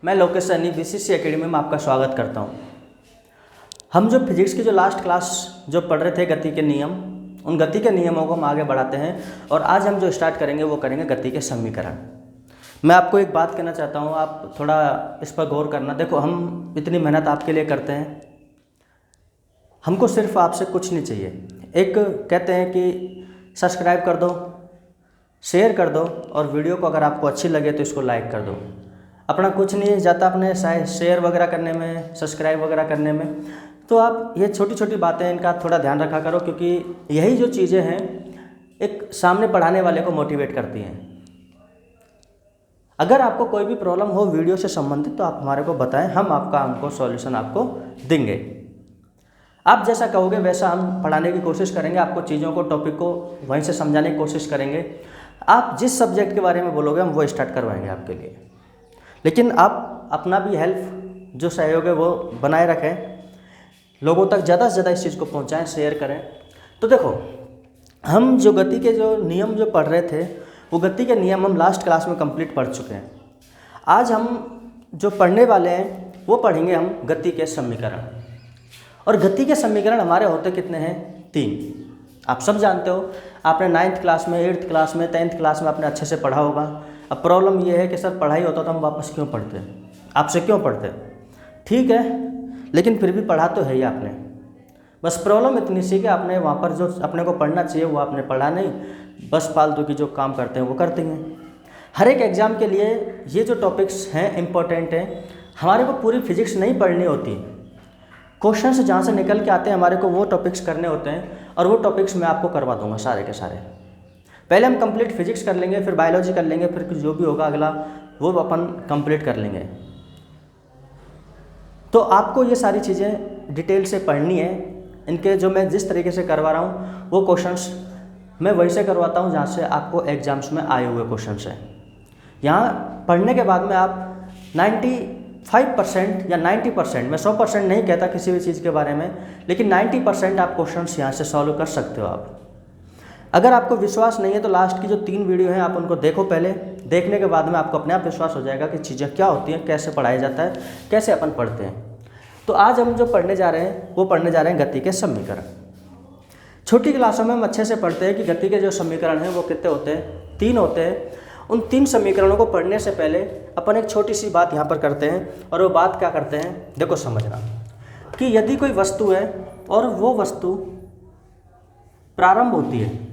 मैं Lokesh Saini BCC academy में आपका स्वागत करता हूं। हम जो फिजिक्स की जो लास्ट क्लास जो पढ़ रहे थे गति के नियम, उन गति के नियमों को हम आगे बढ़ाते हैं और आज हम जो स्टार्ट करेंगे वो करेंगे गति के समीकरण। मैं आपको एक बात कहना चाहता हूं, आप थोड़ा इस पर गौर करना। देखो, हम इतनी मेहनत आपके लिए करते हैं, हमको सिर्फ आपसे कुछ नहीं चाहिए। एक कहते हैं कि सब्सक्राइब कर दो, शेयर कर दो और वीडियो को अगर आपको अच्छी लगे तो इसको लाइक कर दो। अपना कुछ नहीं जाता अपने शेयर वगैरह करने में, सब्सक्राइब वगैरह करने में। तो आप ये छोटी छोटी बातें, इनका थोड़ा ध्यान रखा करो, क्योंकि यही जो चीज़ें हैं एक सामने पढ़ाने वाले को मोटिवेट करती हैं। अगर आपको कोई भी प्रॉब्लम हो वीडियो से संबंधित तो आप हमारे को बताएं, हम आपको सॉल्यूशन आपको देंगे। आप जैसा कहोगे वैसा हम पढ़ाने की कोशिश करेंगे, आपको चीज़ों को, टॉपिक को वहीं से समझाने की कोशिश करेंगे। आप जिस सब्जेक्ट के बारे में बोलोगे हम वो स्टार्ट करवाएंगे आपके लिए। लेकिन आप अपना भी हेल्प, जो सहयोग है वो बनाए रखें, लोगों तक ज़्यादा से ज़्यादा इस चीज़ को पहुंचाएं, शेयर करें। तो देखो, हम जो गति के जो नियम जो पढ़ रहे थे वो गति के नियम हम लास्ट क्लास में कंप्लीट पढ़ चुके हैं। आज हम जो पढ़ने वाले हैं वो पढ़ेंगे हम गति के समीकरण। और गति के समीकरण हमारे होते कितने हैं? 3। आप सब जानते हो, आपने 9th क्लास में, 8th क्लास में, 10th क्लास में आपने अच्छे से पढ़ा होगा। अब प्रॉब्लम ये है कि सर पढ़ाई होता तो हम वापस क्यों पढ़ते, आपसे क्यों पढ़ते? ठीक है, लेकिन फिर भी पढ़ा तो है ही आपने। बस प्रॉब्लम इतनी सी कि आपने वहाँ पर जो अपने को पढ़ना चाहिए वो आपने पढ़ा नहीं, बस फालतू की जो काम करते हैं वो करते हैं। हर एक एग्ज़ाम के लिए ये जो टॉपिक्स हैं इम्पोर्टेंट हैं। हमारे को पूरी फिजिक्स नहीं पढ़नी होती, क्वेश्चन से जहाँ से निकल के आते हैं हमारे को वो टॉपिक्स करने होते हैं, और वो टॉपिक्स मैं आपको करवा दूंगा सारे के सारे। पहले हम कंप्लीट फिजिक्स कर लेंगे, फिर बायोलॉजी कर लेंगे, फिर जो भी होगा अगला वो अपन कंप्लीट कर लेंगे। तो आपको ये सारी चीज़ें डिटेल से पढ़नी है। इनके जो मैं जिस तरीके से करवा रहा हूँ वो क्वेश्चंस मैं वही से करवाता हूँ जहाँ से आपको एग्जाम्स में आए हुए क्वेश्चंस हैं। यहाँ पढ़ने के बाद में आप 95% या 90%, मैं 100% नहीं कहता किसी भी चीज़ के बारे में, लेकिन 90% आप क्वेश्चंस यहाँ से सॉल्व कर सकते हो आप। अगर आपको विश्वास नहीं है तो लास्ट की जो 3 वीडियो हैं आप उनको देखो पहले। देखने के बाद में आपको अपने आप विश्वास हो जाएगा कि चीज़ें क्या होती हैं, कैसे पढ़ाया जाता है, कैसे अपन पढ़ते हैं। तो आज हम जो पढ़ने जा रहे हैं वो पढ़ने जा रहे हैं गति के समीकरण। छोटी क्लासों में हम अच्छे से पढ़ते हैं कि गति के जो समीकरण हैं वो कितने होते हैं? 3 होते हैं। उन 3 समीकरणों को पढ़ने से पहले अपन एक छोटी सी बात यहाँ पर करते हैं, और वो बात क्या करते हैं देखो समझना, कि यदि कोई वस्तु है और वो वस्तु प्रारंभ होती है,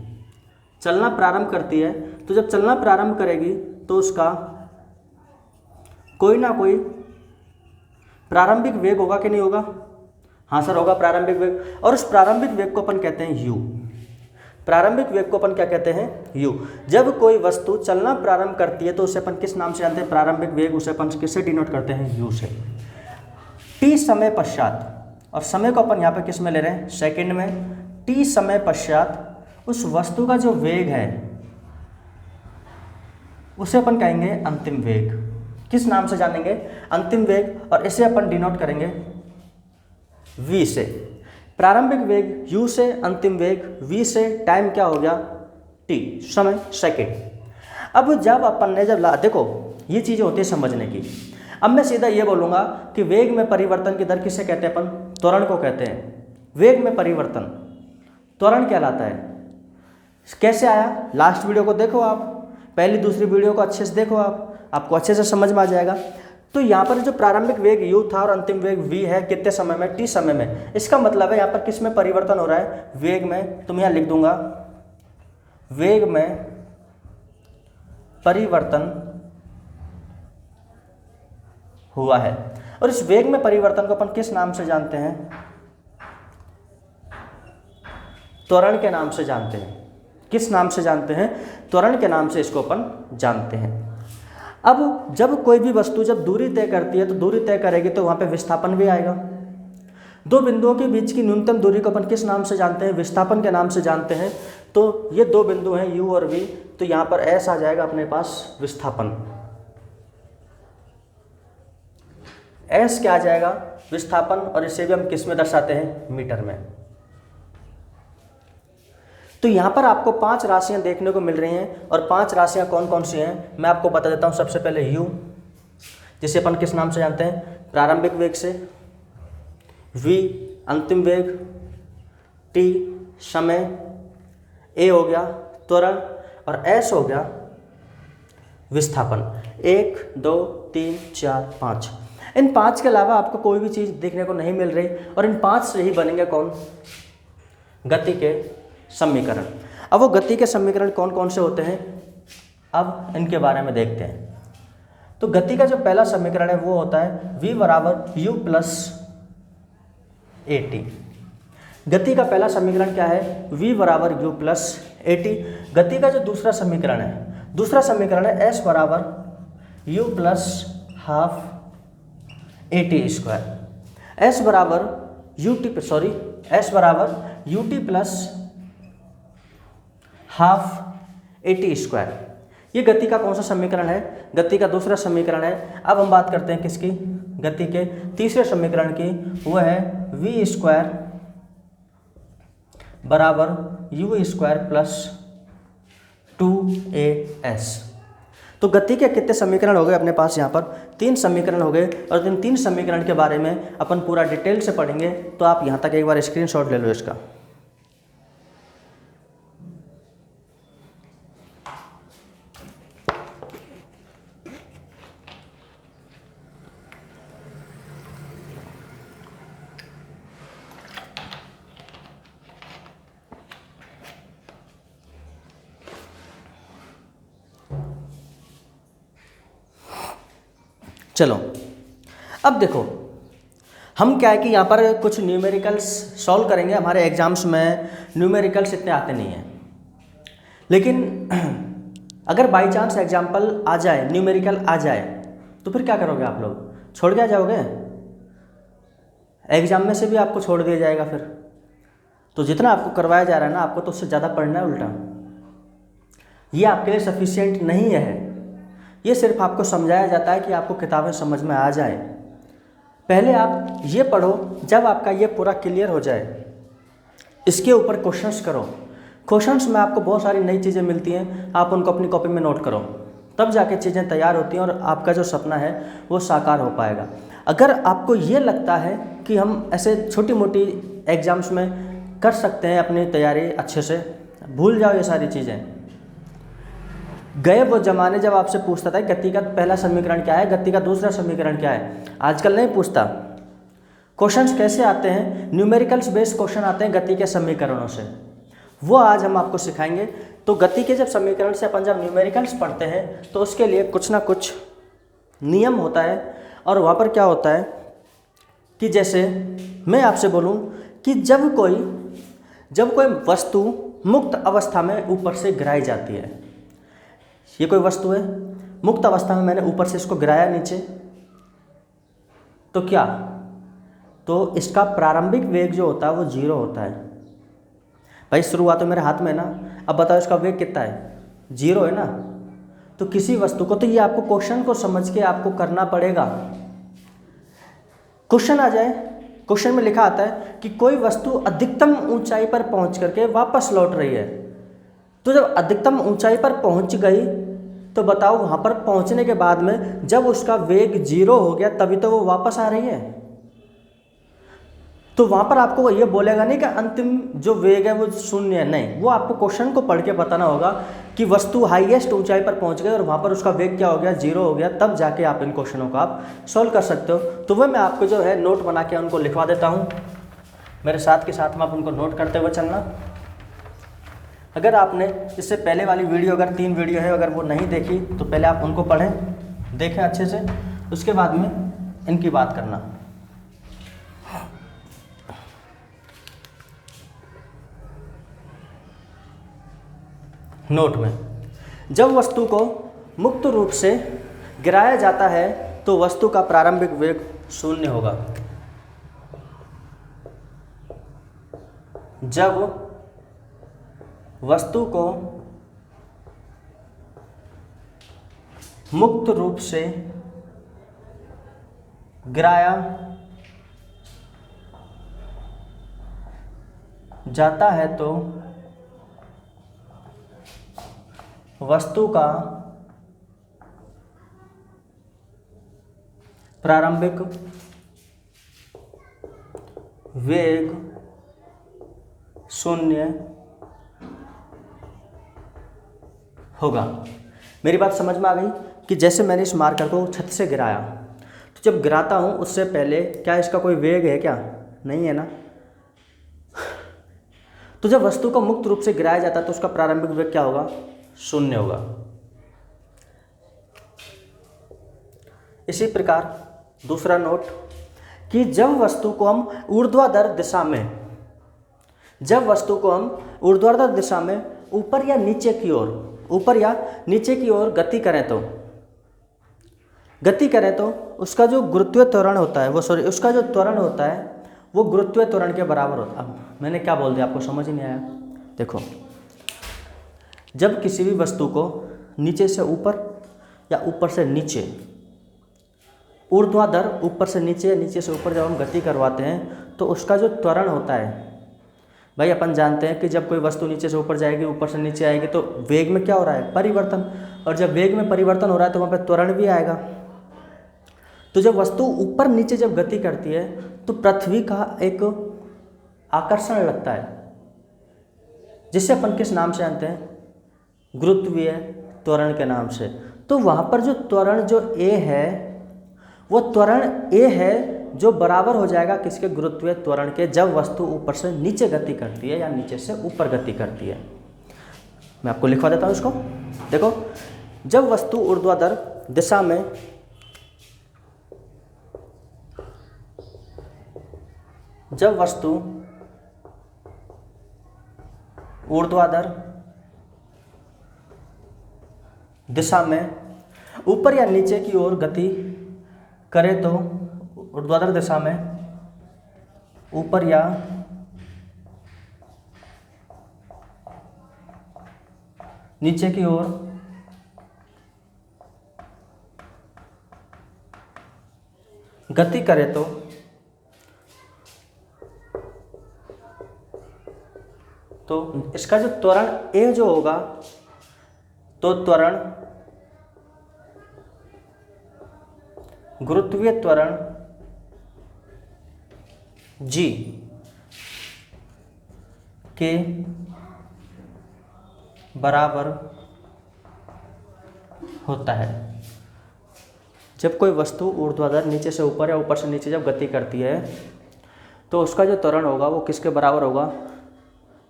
चलना प्रारंभ करती है, तो जब चलना प्रारंभ करेगी तो उसका कोई ना कोई प्रारंभिक वेग होगा कि नहीं होगा? हाँ सर होगा, प्रारंभिक वेग। और उस प्रारंभिक वेग को अपन कहते हैं u। प्रारंभिक वेग को अपन क्या कहते हैं? u। जब कोई वस्तु चलना प्रारंभ करती है तो उसे अपन किस नाम से जानते हैं? प्रारंभिक वेग। उसे अपन किससे डिनोट करते हैं? u से। t समय पश्चात, और समय को अपन यहाँ पे किस में ले रहे हैं? सेकंड में। t समय पश्चात उस वस्तु का जो वेग है उसे अपन कहेंगे अंतिम वेग। किस नाम से जानेंगे? अंतिम वेग। और इसे अपन डिनोट करेंगे v से। प्रारंभिक वेग u से, अंतिम वेग v से, टाइम क्या हो गया? t, समय सेकंड। अब जब अपन ने देखो ये चीज़ें होती है समझने की। अब मैं सीधा ये बोलूँगा कि वेग में परिवर्तन की दर किसे कहते हैं? अपन त्वरण को कहते हैं। वेग में परिवर्तन त्वरण कहलाता है। कैसे आया? लास्ट वीडियो को देखो आप, पहली दूसरी वीडियो को अच्छे से देखो आप, आपको अच्छे से समझ में आ जाएगा। तो यहाँ पर जो प्रारंभिक वेग u था और अंतिम वेग v है, कितने समय में? t समय में। इसका मतलब है यहाँ पर किस में परिवर्तन हो रहा है? वेग में। तो मैं यहाँ लिख दूंगा वेग में परिवर्तन हुआ है। और इस वेग में परिवर्तन को अपन किस नाम से जानते हैं? त्वरण के नाम से जानते हैं। किस नाम से जानते हैं? त्वरण के नाम से इसको अपन जानते हैं। अब जब कोई भी वस्तु जब दूरी तय करती है तो दूरी तय करेगी तो वहाँ पे विस्थापन भी आएगा। 2 बिंदुओं के बीच की न्यूनतम दूरी को अपन किस नाम से जानते हैं? विस्थापन के नाम से जानते हैं। तो ये 2 बिंदु हैं u और v, तो यहाँ पर s आ जाएगा अपने पास विस्थापन। s क्या आ जाएगा? विस्थापन। और इसे भी हम किस में दर्शाते हैं? मीटर में। तो यहाँ पर आपको 5 राशियाँ देखने को मिल रही हैं, और 5 राशियाँ कौन कौन सी हैं मैं आपको बता देता हूँ। सबसे पहले u, जिसे अपन किस नाम से जानते हैं, प्रारंभिक वेग से, v अंतिम वेग, t समय, a हो गया त्वरण और s हो गया विस्थापन। 1 2 3 4 5, इन 5 के अलावा आपको कोई भी चीज़ देखने को नहीं मिल रही और इन 5 से ही बनेंगे कौन, गति के समीकरण। अब वो गति के समीकरण कौन कौन से होते हैं, अब इनके बारे में देखते हैं। तो गति का जो पहला समीकरण है वो होता है v बराबर u प्लस at। गति का पहला समीकरण क्या है, v बराबर u प्लस at। गति का जो दूसरा समीकरण है s बराबर u plus half at square. s बराबर ut plus half at square. ये गति का कौन सा समीकरण है, गति का दूसरा समीकरण है। अब हम बात करते हैं किसकी, गति के तीसरे समीकरण की, वह है v स्क्वायर बराबर u स्क्वायर प्लस 2as। तो गति के कितने समीकरण हो गए अपने पास, यहाँ पर 3 समीकरण हो गए और इन 3 समीकरण के बारे में अपन पूरा डिटेल से पढ़ेंगे। तो आप यहाँ तक एक बार स्क्रीनशॉट ले लो इसका। चलो अब देखो, हम क्या है कि यहाँ पर कुछ न्यूमेरिकल्स सॉल्व करेंगे। हमारे एग्जाम्स में न्यूमेरिकल्स इतने आते नहीं हैं, लेकिन अगर बाई चांस एग्जाम्पल आ जाए, न्यूमेरिकल आ जाए, तो फिर क्या करोगे आप लोग, छोड़ के आ जाओगे, एग्जाम में से भी आपको छोड़ दिया जाएगा फिर। तो जितना आपको करवाया जा रहा है ना, आपको तो उससे ज़्यादा पढ़ना है उल्टा। ये आपके लिए सफिशिएंट नहीं है, ये सिर्फ आपको समझाया जाता है कि आपको किताबें समझ में आ जाए। पहले आप ये पढ़ो, जब आपका ये पूरा क्लियर हो जाए, इसके ऊपर क्वेश्चंस करो। क्वेश्चंस में आपको बहुत सारी नई चीज़ें मिलती हैं, आप उनको अपनी कॉपी में नोट करो, तब जाके चीज़ें तैयार होती हैं और आपका जो सपना है वो साकार हो पाएगा। अगर आपको ये लगता है कि हम ऐसे छोटी मोटी एग्ज़ाम्स में कर सकते हैं अपनी तैयारी अच्छे से, भूल जाओ ये सारी चीज़ें। गए वो ज़माने जब आपसे पूछता था गति का पहला समीकरण क्या है, गति का दूसरा समीकरण क्या है, आजकल नहीं पूछता। क्वेश्चंस कैसे आते हैं, न्यूमेरिकल्स बेस्ड क्वेश्चन आते हैं गति के समीकरणों से, वो आज हम आपको सिखाएंगे। तो गति के जब समीकरण से अपन जब न्यूमेरिकल्स पढ़ते हैं तो उसके लिए कुछ ना कुछ नियम होता है। और वहाँ पर क्या होता है कि जैसे मैं आपसे बोलूँ कि जब कोई वस्तु मुक्त अवस्था में ऊपर से गिराई जाती है, ये कोई वस्तु है मुक्त अवस्था में, मैंने ऊपर से इसको गिराया नीचे, तो क्या, तो इसका प्रारंभिक वेग जो होता है वो 0 होता है। भाई शुरुआत तो मेरे हाथ में है ना, अब बताओ इसका वेग कितना है, 0 है ना। तो किसी वस्तु को, तो ये आपको क्वेश्चन को समझ के आपको करना पड़ेगा। क्वेश्चन आ जाए, क्वेश्चन में लिखा आता है कि कोई वस्तु अधिकतम ऊंचाई पर पहुंच करके वापस लौट रही है। तो जब अधिकतम ऊंचाई पर पहुंच गई तो बताओ वहाँ पर पहुँचने के बाद में जब उसका वेग 0 हो गया तभी तो वो वापस आ रही है। तो वहाँ पर आपको ये बोलेगा नहीं कि अंतिम जो वेग है वो 0 है, नहीं, वो आपको क्वेश्चन को पढ़ के बताना होगा कि वस्तु हाईएस्ट ऊंचाई पर पहुँच गई और वहाँ पर उसका वेग क्या हो गया, 0 हो गया, तब जाके आप इन क्वेश्चनों को आप सॉल्व कर सकते हो। तो वह मैं आपको जो है नोट बना के उनको लिखवा देता हूँ, मेरे साथ के साथ में आप उनको नोट करते हुए चलना। अगर आपने इससे पहले वाली वीडियो, अगर 3 वीडियो है, अगर वो नहीं देखी तो पहले आप उनको पढ़ें, देखें अच्छे से, उसके बाद में इनकी बात करना। नोट में, जब वस्तु को मुक्त रूप से गिराया जाता है तो वस्तु का प्रारंभिक वेग 0 होगा। जब वस्तु को मुक्त रूप से गिराया जाता है तो वस्तु का प्रारंभिक वेग 0 होगा। मेरी बात समझ में आ गई कि जैसे मैंने इस मार्कर को छत से गिराया, तो जब गिराता हूँ उससे पहले क्या इसका कोई वेग है क्या? नहीं है ना। तो जब वस्तु को मुक्त रूप से गिराया जाता है तो उसका प्रारंभिक वेग क्या होगा? 0 होगा। इसी प्रकार दूसरा नोट कि जब वस्तु को हम ऊर्ध्वाधर दिशा में ऊपर या नीचे की ओर गति करें तो उसका जो गुरुत्वीय त्वरण होता है वो गुरुत्वीय त्वरण के बराबर होता है। अब मैंने क्या बोल दिया, आपको समझ ही नहीं आया? देखो, जब किसी भी वस्तु को नीचे से ऊपर या ऊपर से नीचे, ऊर्ध्वाधर ऊपर से नीचे, नीचे से ऊपर जब हम गति करवाते हैं तो उसका जो त्वरण होता है, भाई अपन जानते हैं कि जब कोई वस्तु नीचे से ऊपर जाएगी, ऊपर से नीचे आएगी, तो वेग में क्या हो रहा है? परिवर्तन। और जब वेग में परिवर्तन हो रहा है तो वहाँ पे त्वरण भी आएगा। तो जब वस्तु ऊपर नीचे जब गति करती है तो पृथ्वी का एक आकर्षण लगता है, जिसे अपन किस नाम से जानते हैं? गुरुत्वीय त्वरण के नाम से। तो वहाँ पर जो त्वरण जो A है, वो त्वरण A है जो बराबर हो जाएगा किसके? गुरुत्वीय त्वरण के, जब वस्तु ऊपर से नीचे गति करती है या नीचे से ऊपर गति करती है। मैं आपको लिखवा देता हूँ इसको। देखो, जब वस्तु ऊर्ध्वाधर दिशा में ऊपर या नीचे की ओर गति करे तो ऊर्ध्वाधर दिशा में ऊपर या नीचे की ओर गति करे तो इसका जो त्वरण A जो होगा, तो त्वरण गुरुत्वीय त्वरण G के बराबर होता है। जब कोई वस्तु ऊर्ध्वाधर नीचे से ऊपर या ऊपर से नीचे जब गति करती है तो उसका जो त्वरण होगा वो किसके बराबर होगा?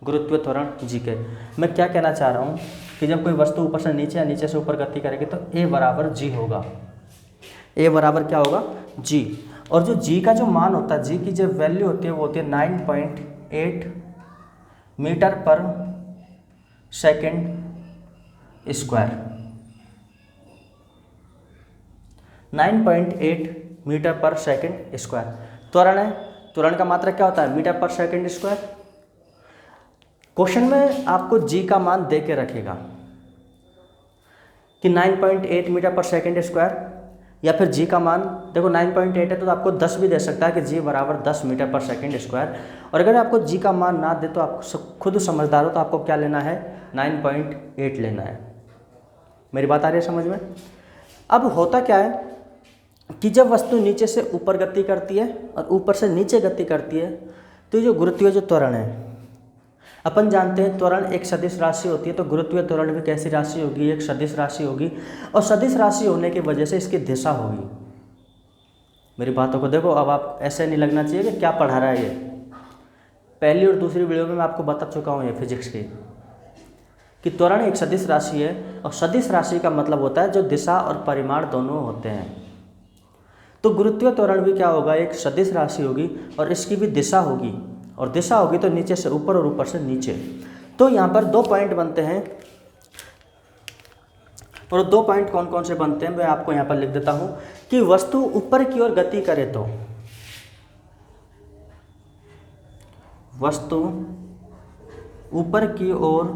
गुरुत्वीय त्वरण G के। मैं क्या कहना चाह रहा हूँ कि जब कोई वस्तु ऊपर से नीचे या नीचे से ऊपर गति करेगी तो A बराबर G होगा। A बराबर क्या होगा? G। और जो G का जो मान होता है, G की जो वैल्यू होती है वो होती है 9.8 मीटर पर सेकेंड स्क्वायर। 9.8 मीटर पर सेकेंड स्क्वायर त्वरण है। त्वरण का मात्रक क्या होता है? मीटर पर सेकेंड स्क्वायर। क्वेश्चन में आपको G का मान दे के रखेगा कि 9.8 मीटर पर सेकेंड स्क्वायर, या फिर G का मान देखो 9.8 है तो आपको 10 भी दे सकता है कि G बराबर 10 मीटर पर सेकेंड स्क्वायर। और अगर आपको G का मान ना दे तो आप खुद समझदार हो, तो आपको क्या लेना है? 9.8 लेना है। मेरी बात आ रही है समझ में? अब होता क्या है कि जब वस्तु नीचे से ऊपर गति करती है और ऊपर से नीचे गति करती है तो जो गुरुत्वीय जो त्वरण है, अपन जानते हैं त्वरण एक सदिश राशि होती है, तो गुरुत्वीय त्वरण भी कैसी राशि होगी? एक सदिश राशि होगी। और सदिश राशि होने की वजह से इसकी दिशा होगी। मेरी बातों को देखो, अब आप ऐसे नहीं लगना चाहिए कि क्या पढ़ा रहा है ये। पहली और दूसरी वीडियो में मैं आपको बता चुका हूँ ये फिजिक्स की, कि त्वरण एक सदिश राशि है और सदिश राशि का मतलब होता है जो दिशा और परिमाण दोनों होते हैं। तो गुरुत्वीय त्वरण भी क्या होगा? एक सदिश राशि होगी और इसकी भी दिशा होगी, और दिशा होगी तो नीचे से ऊपर और ऊपर से नीचे। तो यहाँ पर 2 पॉइंट बनते हैं, और 2 पॉइंट कौन कौन से बनते हैं मैं आपको यहाँ पर लिख देता हूँ कि वस्तु ऊपर की ओर गति करे तो वस्तु ऊपर की ओर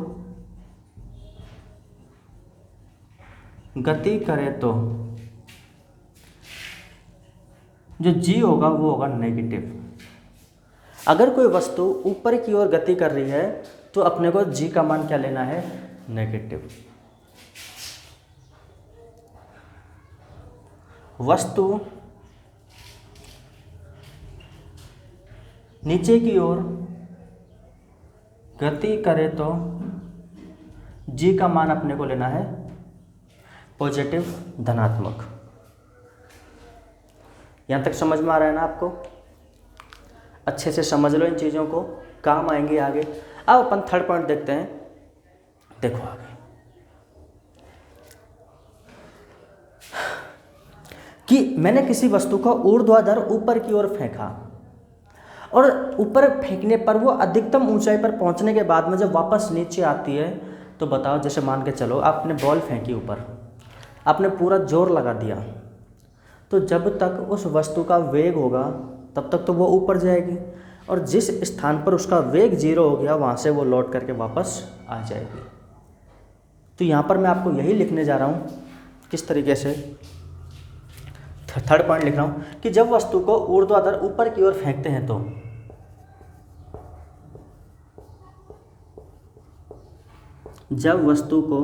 गति करे तो जो G होगा वो होगा नेगेटिव। अगर कोई वस्तु ऊपर की ओर गति कर रही है तो अपने को G का मान क्या लेना है? नेगेटिव। वस्तु नीचे की ओर गति करे तो जी का मान अपने को लेना है पॉजिटिव, धनात्मक। यहाँ तक समझ में आ रहा है ना आपको? अच्छे से समझ लो इन चीज़ों को, काम आएंगे आगे। अब अपन थर्ड पॉइंट देखते हैं। देखो आगे कि मैंने किसी वस्तु को ऊर्ध्वाधर ऊपर की ओर फेंका और ऊपर फेंकने पर वो अधिकतम ऊंचाई पर पहुंचने के बाद में जब वापस नीचे आती है तो बताओ, जैसे मान के चलो आपने बॉल फेंकी ऊपर, आपने पूरा जोर लगा दिया, तो जब तक उस वस्तु का वेग होगा तब तक तो वो ऊपर जाएगी, और जिस स्थान पर उसका वेग 0 हो गया वहाँ से वो लौट करके वापस आ जाएगी। तो यहाँ पर मैं आपको यही लिखने जा रहा हूँ, किस तरीके से। थर्ड पॉइंट लिख रहा हूँ कि जब वस्तु को ऊर्ध्वाधर ऊपर की ओर फेंकते हैं तो जब वस्तु को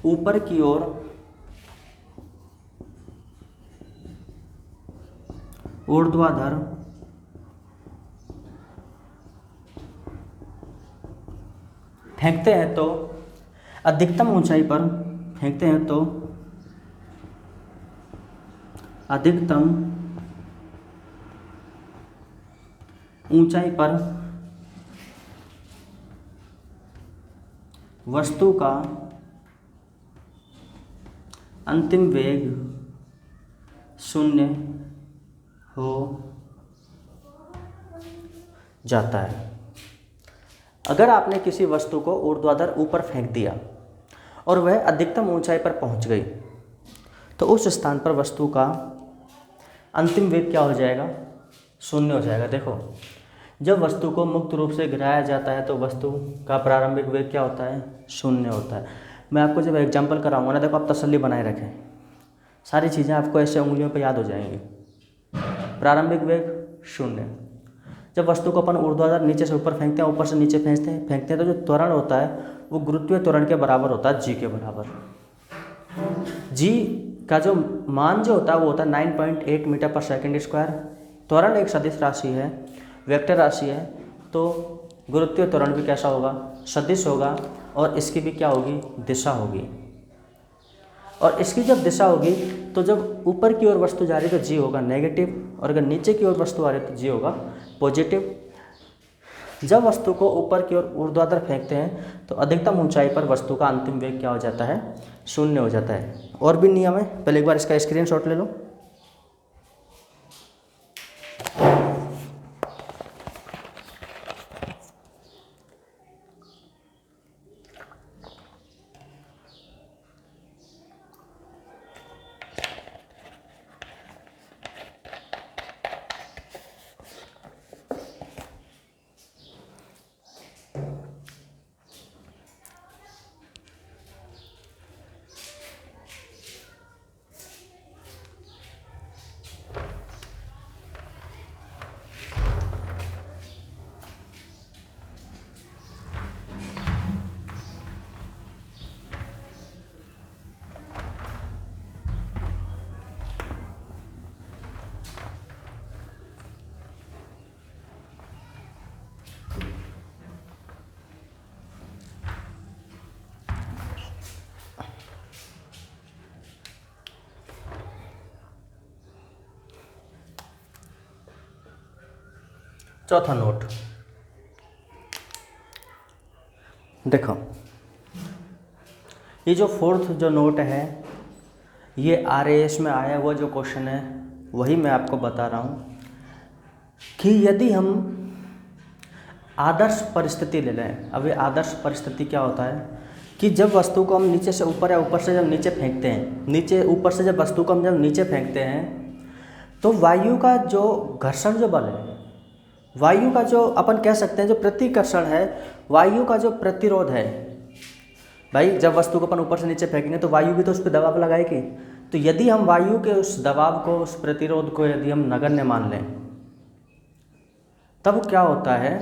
ऊपर की ओर ऊर्ध्वाधर फेंकते हैं तो अधिकतम ऊंचाई पर फेंकते हैं तो अधिकतम ऊंचाई पर वस्तु का अंतिम वेग 0 हो जाता है। अगर आपने किसी वस्तु को ऊर्ध्वाधर ऊपर फेंक दिया और वह अधिकतम ऊंचाई पर पहुंच गई तो उस स्थान पर वस्तु का अंतिम वेग क्या हो जाएगा? 0 हो जाएगा। देखो, जब वस्तु को मुक्त रूप से गिराया जाता है तो वस्तु का प्रारंभिक वेग क्या होता है? 0 होता है। मैं आपको जब एग्जांपल कराऊंगा ना, देखो आप तसल्ली बनाए रखें, सारी चीज़ें आपको ऐसे उंगलियों पर याद हो जाएंगी। प्रारंभिक वेग 0। जब वस्तु को अपन ऊर्ध्वाधर नीचे से ऊपर फेंकते हैं, ऊपर से नीचे फेंकते हैं तो जो त्वरण होता है वो गुरुत्वीय त्वरण के बराबर होता है, जी के बराबर। जी का जो मान जो होता है वो होता है 9.8 मीटर पर सेकंड स्क्वायर। त्वरण एक सदिश राशि है, वेक्टर राशि है, तो गुरुत्वीय त्वरण भी कैसा होगा? सदिश होगा, और इसकी भी क्या होगी? दिशा होगी। और इसकी जब दिशा होगी तो जब ऊपर की ओर वस्तु जा रही है तो जी होगा नेगेटिव, और अगर नीचे की ओर वस्तु आ रही है तो जी होगा पॉजिटिव। जब वस्तु को ऊपर की ओर ऊर्ध्वाधर फेंकते हैं तो अधिकतम ऊंचाई पर वस्तु का अंतिम वेग क्या हो जाता है? 0 हो जाता है। और भी नियम है, पहले एक बार इसका स्क्रीनशॉट ले लो। चौथा नोट देखो, ये जो फोर्थ जो नोट है ये RAS में आया हुआ जो क्वेश्चन है वही मैं आपको बता रहा हूँ कि यदि हम आदर्श परिस्थिति ले लें। अब ये आदर्श परिस्थिति क्या होता है कि जब वस्तु को हम नीचे से ऊपर या ऊपर से जब नीचे फेंकते हैं, नीचे ऊपर से जब वस्तु को हम जब नीचे फेंकते हैं तो वायु का जो घर्षण जो बल है, वायु का जो अपन कह सकते हैं जो प्रतिकर्षण है, वायु का जो प्रतिरोध है, भाई जब वस्तु को अपन ऊपर से नीचे फेंकेंगे तो वायु भी तो उस पर दबाव लगाएगी। तो यदि हम वायु के उस दबाव को, उस प्रतिरोध को यदि हम नगण्य मान लें तब क्या होता है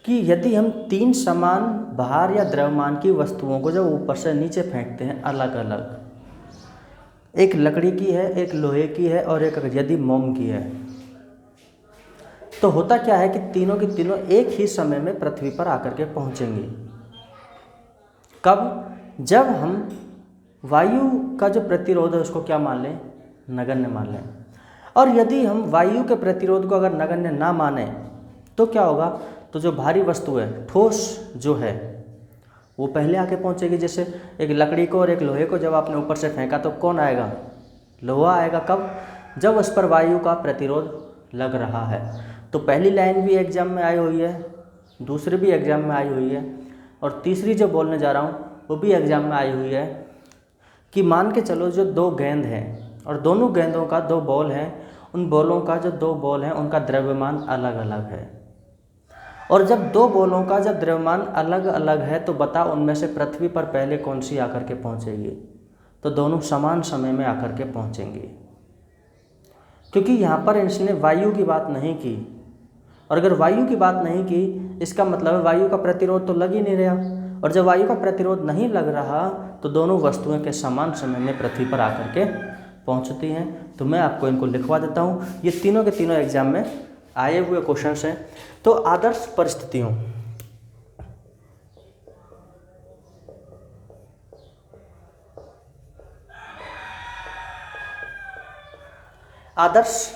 कि यदि हम 3 समान भार या द्रव्यमान की वस्तुओं को जब ऊपर से नीचे फेंकते हैं अलग अलग, एक लकड़ी की है, एक लोहे की है और एक यदि मोम की है, तो होता क्या है कि तीनों की तीनों एक ही समय में पृथ्वी पर आकर के पहुंचेंगी। कब? जब हम वायु का जो प्रतिरोध है उसको क्या मान लें? नगण्य मान लें। और यदि हम वायु के प्रतिरोध को अगर नगण्य ना माने तो क्या होगा? तो जो भारी वस्तु है, ठोस जो है, वो पहले आके पहुंचेगी। जैसे एक लकड़ी को और एक लोहे को जब आपने ऊपर से फेंका तो कौन आएगा? लोहा आएगा। कब? जब उस पर वायु का प्रतिरोध लग रहा है। तो पहली लाइन भी एग्जाम में आई हुई है, दूसरी भी एग्जाम में आई हुई है, और तीसरी जो बोलने जा रहा हूँ वो भी एग्जाम में आई हुई है कि मान के चलो जो दो गेंद हैं और दोनों गेंदों का दो बॉल हैं, उन बॉलों का जो दो बॉल हैं उनका द्रव्यमान अलग अलग है। और जब दो बॉलों का जब द्रव्यमान अलग अलग है तो बता उनमें से पृथ्वी पर पहले कौन सी आकर के पहुंचेगी? तो दोनों समान समय में आकर के पहुंचेंगी, क्योंकि यहाँ पर इसने वायु की बात नहीं की। और अगर वायु की बात नहीं की इसका मतलब है वायु का प्रतिरोध तो लग ही नहीं रहा, और जब वायु का प्रतिरोध नहीं लग रहा तो दोनों वस्तुएं के समान समय में पृथ्वी पर आकर के पहुंचती हैं। तो मैं आपको इनको लिखवा देता हूं। ये तीनों के तीनों एग्जाम में आए हुए क्वेश्चंस हैं। तो आदर्श परिस्थितियों, आदर्श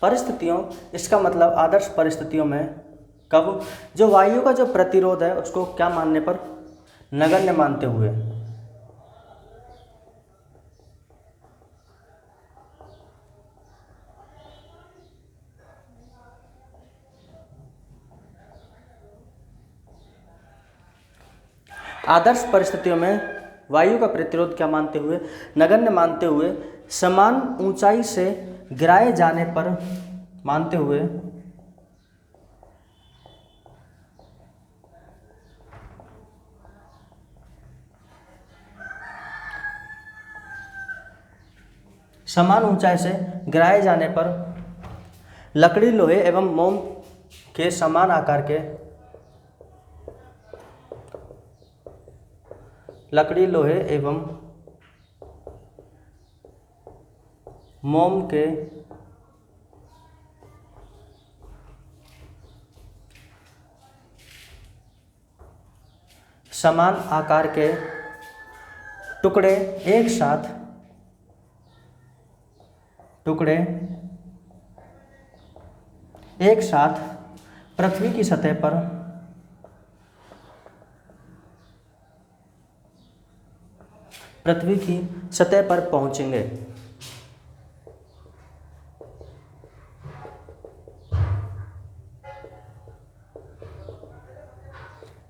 परिस्थितियों, इसका मतलब आदर्श परिस्थितियों में कब? जो वायु का जो प्रतिरोध है उसको क्या मानने पर? नगण्य मानते हुए। आदर्श परिस्थितियों में वायु का प्रतिरोध क्या मानते हुए? नगण्य मानते हुए, समान ऊंचाई से गिराए जाने पर मानते हुए, समान ऊंचाई से गिराए जाने पर लकड़ी, लोहे एवं मोम के समान आकार के, लकड़ी, लोहे एवं मोम के समान आकार के टुकड़े एक साथ पृथ्वी की सतह पर पहुंचेंगे।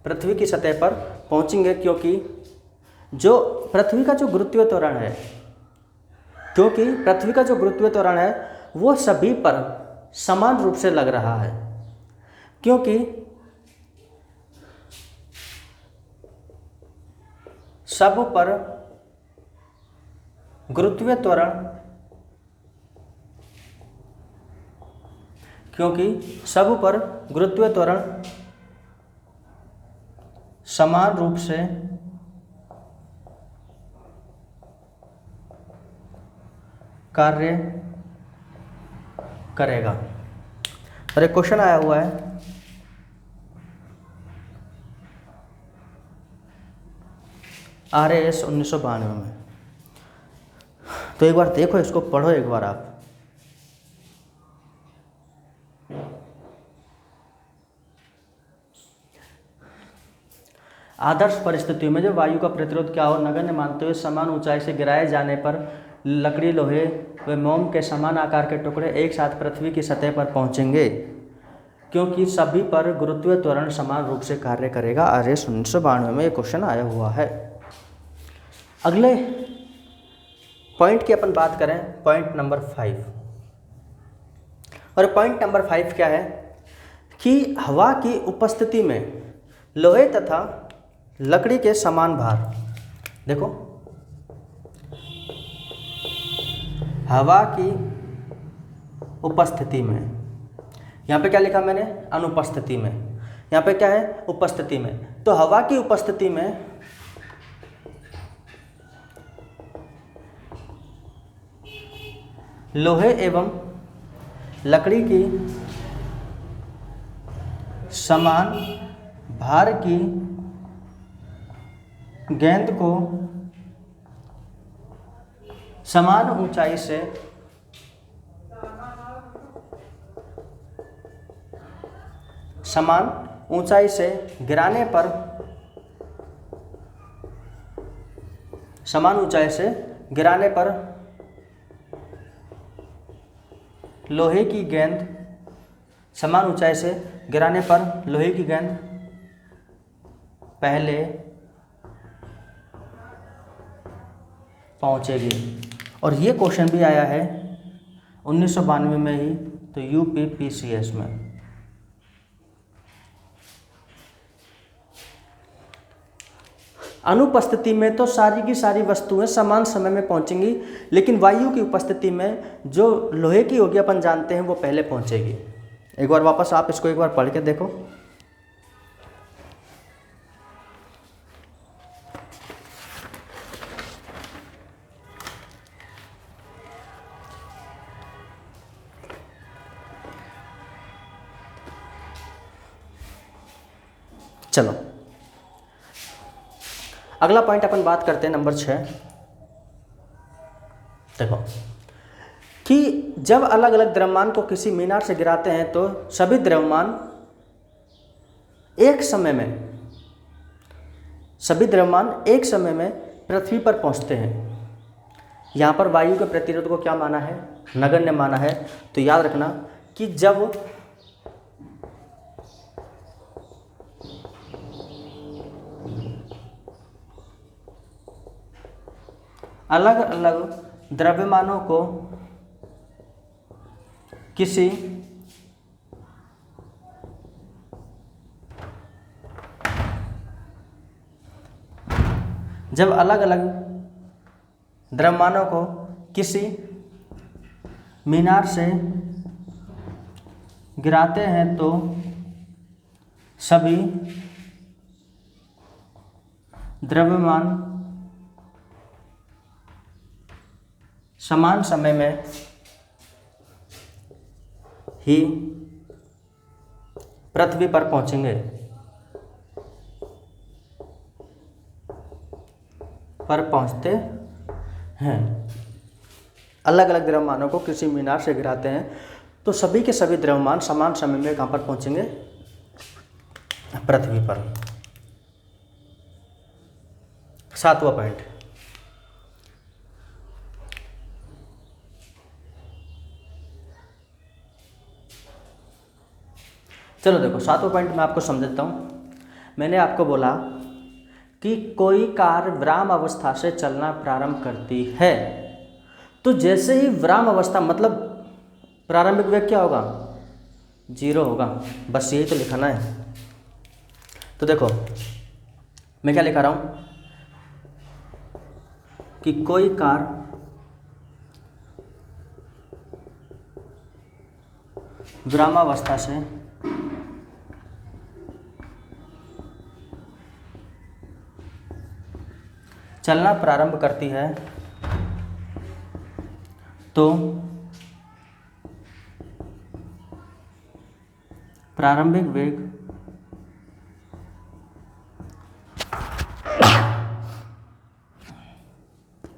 पृथ्वी की सतह पर पहुंचेंगे क्योंकि जो पृथ्वी का जो गुरुत्वीय त्वरण है, वो सभी पर समान रूप से लग रहा है। क्योंकि सब पर गुरुत्वीय त्वरण समान रूप से कार्य करेगा। और एक क्वेश्चन आया हुआ है, RAS 1992 में, तो एक बार देखो, इसको पढ़ो एक बार आप। आदर्श परिस्थितियों में जब वायु का प्रतिरोध क्या हो? नगण्य मानते हुए समान ऊंचाई से गिराए जाने पर लकड़ी, लोहे व मोम के समान आकार के टुकड़े एक साथ पृथ्वी की सतह पर पहुंचेंगे क्योंकि सभी पर गुरुत्वीय त्वरण समान रूप से कार्य करेगा। RAS 1992 में ये क्वेश्चन आया हुआ है। अगले पॉइंट की अपन बात करें, पॉइंट नंबर 5। और पॉइंट नंबर 5 क्या है कि हवा की उपस्थिति में लोहे तथा लकड़ी के समान भार। देखो, हवा की उपस्थिति में, यहाँ पे क्या लिखा मैंने? अनुपस्थिति में। यहाँ पे क्या है? उपस्थिति में। तो हवा की उपस्थिति में लोहे एवं लकड़ी की समान भार की गेंद को समान ऊंचाई से गिराने पर लोहे की गेंद पहले पहुंचेगी। और ये क्वेश्चन भी आया है 1992 में ही, तो UPPCS में। अनुपस्थिति में तो सारी की सारी वस्तुएं समान समय में पहुंचेंगी, लेकिन वायु की उपस्थिति में जो लोहे की होगी अपन जानते हैं वो पहले पहुंचेगी। एक बार वापस आप इसको एक बार पढ़ के देखो। चलो अगला पॉइंट अपन बात करते हैं नंबर 6। देखो कि जब अलग अलग द्रव्यमान को किसी मीनार से गिराते हैं तो सभी द्रव्यमान एक समय में पृथ्वी पर पहुंचते हैं। यहाँ पर वायु के प्रतिरोध को क्या माना है? नगण्य माना है। तो याद रखना कि जब अलग अलग द्रव्यमानों को किसी मीनार से गिराते हैं तो सभी द्रव्यमान समान समय में ही पृथ्वी पर पहुंचते हैं। अलग अलग द्रव्यमानों को किसी मीनार से गिराते हैं तो सभी के सभी द्रव्यमान समान समय में कहाँ पर पहुंचेंगे? पृथ्वी पर। 7वां पॉइंट, चलो देखो 7वां पॉइंट मैं आपको समझाता हूँ। मैंने आपको बोला कि कोई कार विराम अवस्था से चलना प्रारंभ करती है, तो जैसे ही विराम अवस्था मतलब प्रारंभिक वेग क्या होगा? 0 होगा। बस यही तो लिखाना है। तो देखो मैं क्या लिखा रहा हूँ कि कोई कार विरामावस्था से चलना प्रारंभ करती है तो प्रारंभिक वेग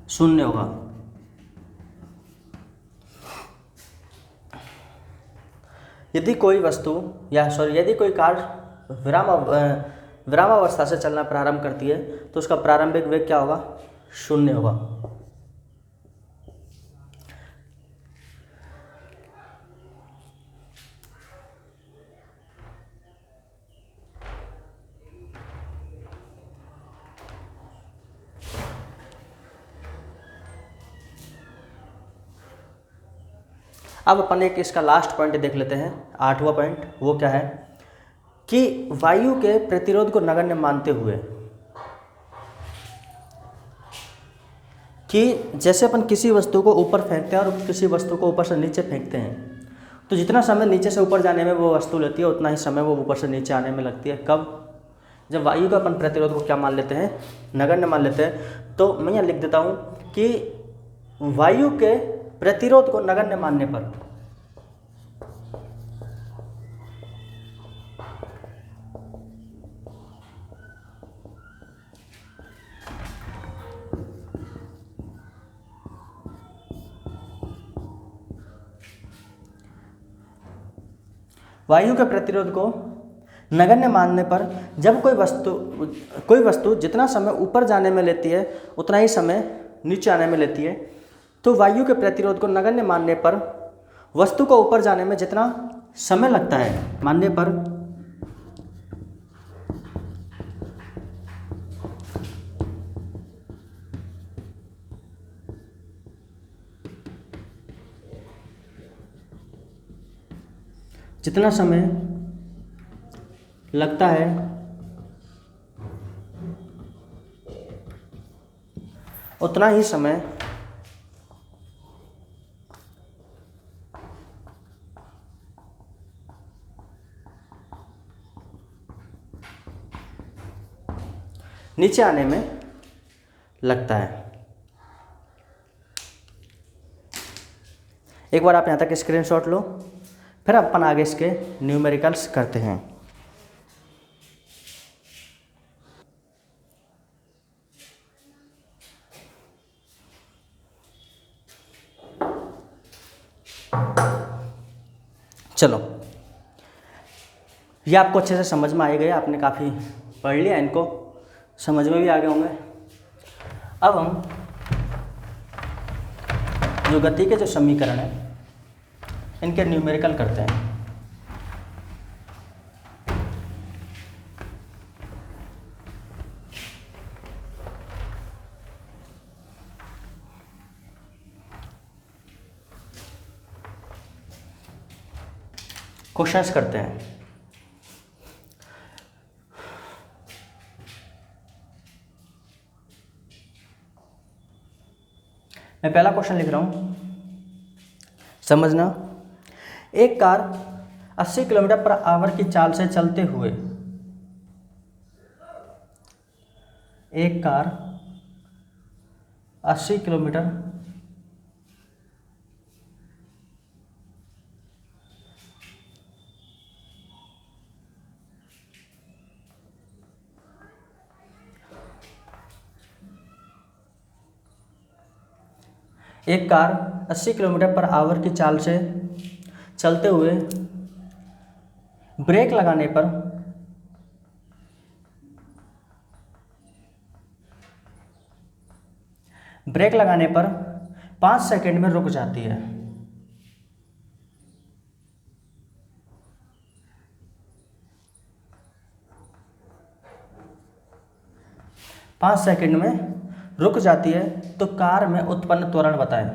शून्य होगा। यदि कोई कार विरामावस्था से चलना प्रारंभ करती है तो उसका प्रारंभिक वेग क्या होगा? 0 होगा। अब अपन एक इसका लास्ट पॉइंट देख लेते हैं, 8वां पॉइंट। वो क्या है कि वायु के प्रतिरोध को नगण्य मानते हुए कि जैसे अपन किसी वस्तु को ऊपर फेंकते हैं और किसी वस्तु को ऊपर से नीचे फेंकते हैं, तो जितना समय नीचे से ऊपर जाने में वो वस्तु लेती है उतना ही समय वो ऊपर से नीचे आने में लगती है। कब? जब वायु का अपन प्रतिरोध को क्या मान लेते हैं? नगण्य मान लेते हैं। तो मैं यहाँ लिख देता हूँ कि वायु के प्रतिरोध को नगण्य मानने पर वायु के प्रतिरोध को नगण्य मानने पर जब कोई वस्तु जितना समय ऊपर जाने में लेती है उतना ही समय नीचे आने में लेती है, तो वायु के प्रतिरोध को नगण्य मानने पर वस्तु को ऊपर जाने में जितना समय लगता है मानने पर जितना समय लगता है उतना ही समय नीचे आने में लगता है। एक बार आप यहाँ तक स्क्रीनशॉट लो, फिर अपन आगे इसके न्यूमेरिकल्स करते हैं। चलो, ये आपको अच्छे से समझ में आ गया, आपने काफ़ी पढ़ लिया, इनको समझ में भी आ गए होंगे। अब हम जो गति के जो समीकरण हैं इनके न्यूमेरिकल करते हैं। क्वेश्चंस करते हैं। मैं पहला क्वेश्चन लिख रहा हूं, समझना। एक कार 80 किलोमीटर पर आवर की चाल से चलते हुए एक कार 80 किलोमीटर एक कार 80 किलोमीटर पर आवर की चाल से चलते हुए ब्रेक लगाने पर ब्रेक लगाने पर 5 सेकंड में रुक जाती है। पाँच सेकंड में रुक जाती है तो कार में उत्पन्न त्वरण बताएं।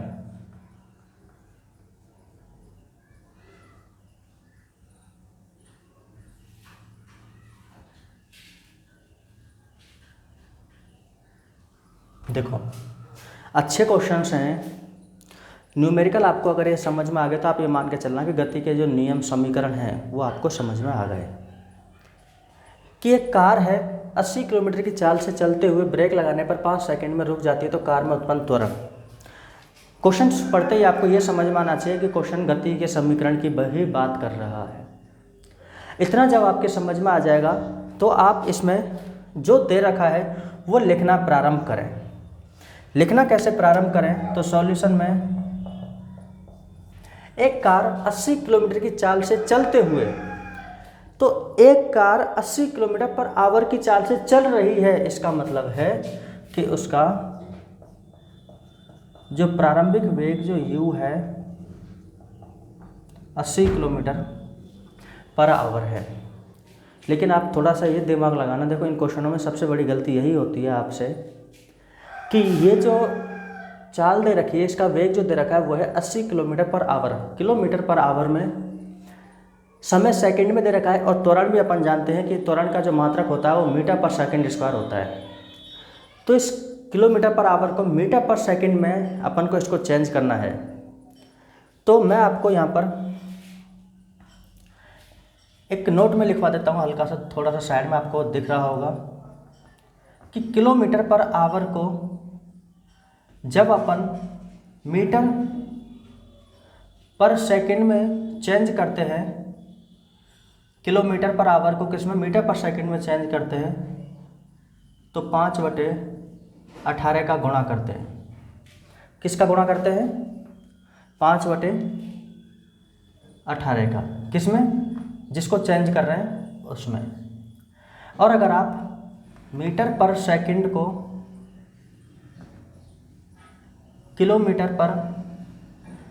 देखो, अच्छे क्वेश्चंस हैं। न्यूमेरिकल आपको अगर ये समझ में आ गए तो आप ये मान के चलना कि गति के जो नियम समीकरण हैं वो आपको समझ में आ गए। कि एक कार है 80 किलोमीटर की चाल से चलते हुए ब्रेक लगाने पर 5 सेकंड में रुक जाती है तो कार में उत्पन्न त्वरण। क्वेश्चन पढ़ते ही आपको ये समझ में आना चाहिए कि क्वेश्चन गति के समीकरण की ही बात कर रहा है। इतना जब आपके समझ में आ जाएगा तो आप इसमें जो दे रखा है वो लिखना प्रारंभ करें। लिखना कैसे प्रारंभ करें, तो सॉल्यूशन में एक कार 80 किलोमीटर की चाल से चलते हुए, तो एक कार 80 किलोमीटर पर आवर की चाल से चल रही है, इसका मतलब है कि उसका जो प्रारंभिक वेग जो u है 80 किलोमीटर पर आवर है। लेकिन आप थोड़ा सा ये दिमाग लगाना, देखो इन क्वेश्चनों में सबसे बड़ी गलती यही होती है आपसे कि ये जो चाल दे रखी है, इसका वेग जो दे रखा है वो है 80 kilometre per hour. Kilometre per hour में समय सेकंड में दे रखा है, और त्वरण भी अपन जानते हैं कि त्वरण का जो मात्रक होता है वो मीटर पर सेकंड स्क्वायर होता है। तो इस किलोमीटर पर आवर को मीटर पर सेकंड में अपन को इसको चेंज करना है। तो मैं आपको यहाँ पर एक नोट में लिखवा देता हूँ, हल्का सा थोड़ा सा साइड में आपको दिख रहा होगा कि किलोमीटर पर आवर को जब अपन मीटर पर सेकंड में चेंज करते हैं, किलोमीटर पर आवर को किस में, मीटर पर सेकंड में चेंज करते हैं, तो 5/18 का गुणा करते हैं। किसका गुणा करते हैं? 5/18 का। किस में? जिसको चेंज कर रहे हैं उसमें। और अगर आप मीटर पर सेकंड को किलोमीटर पर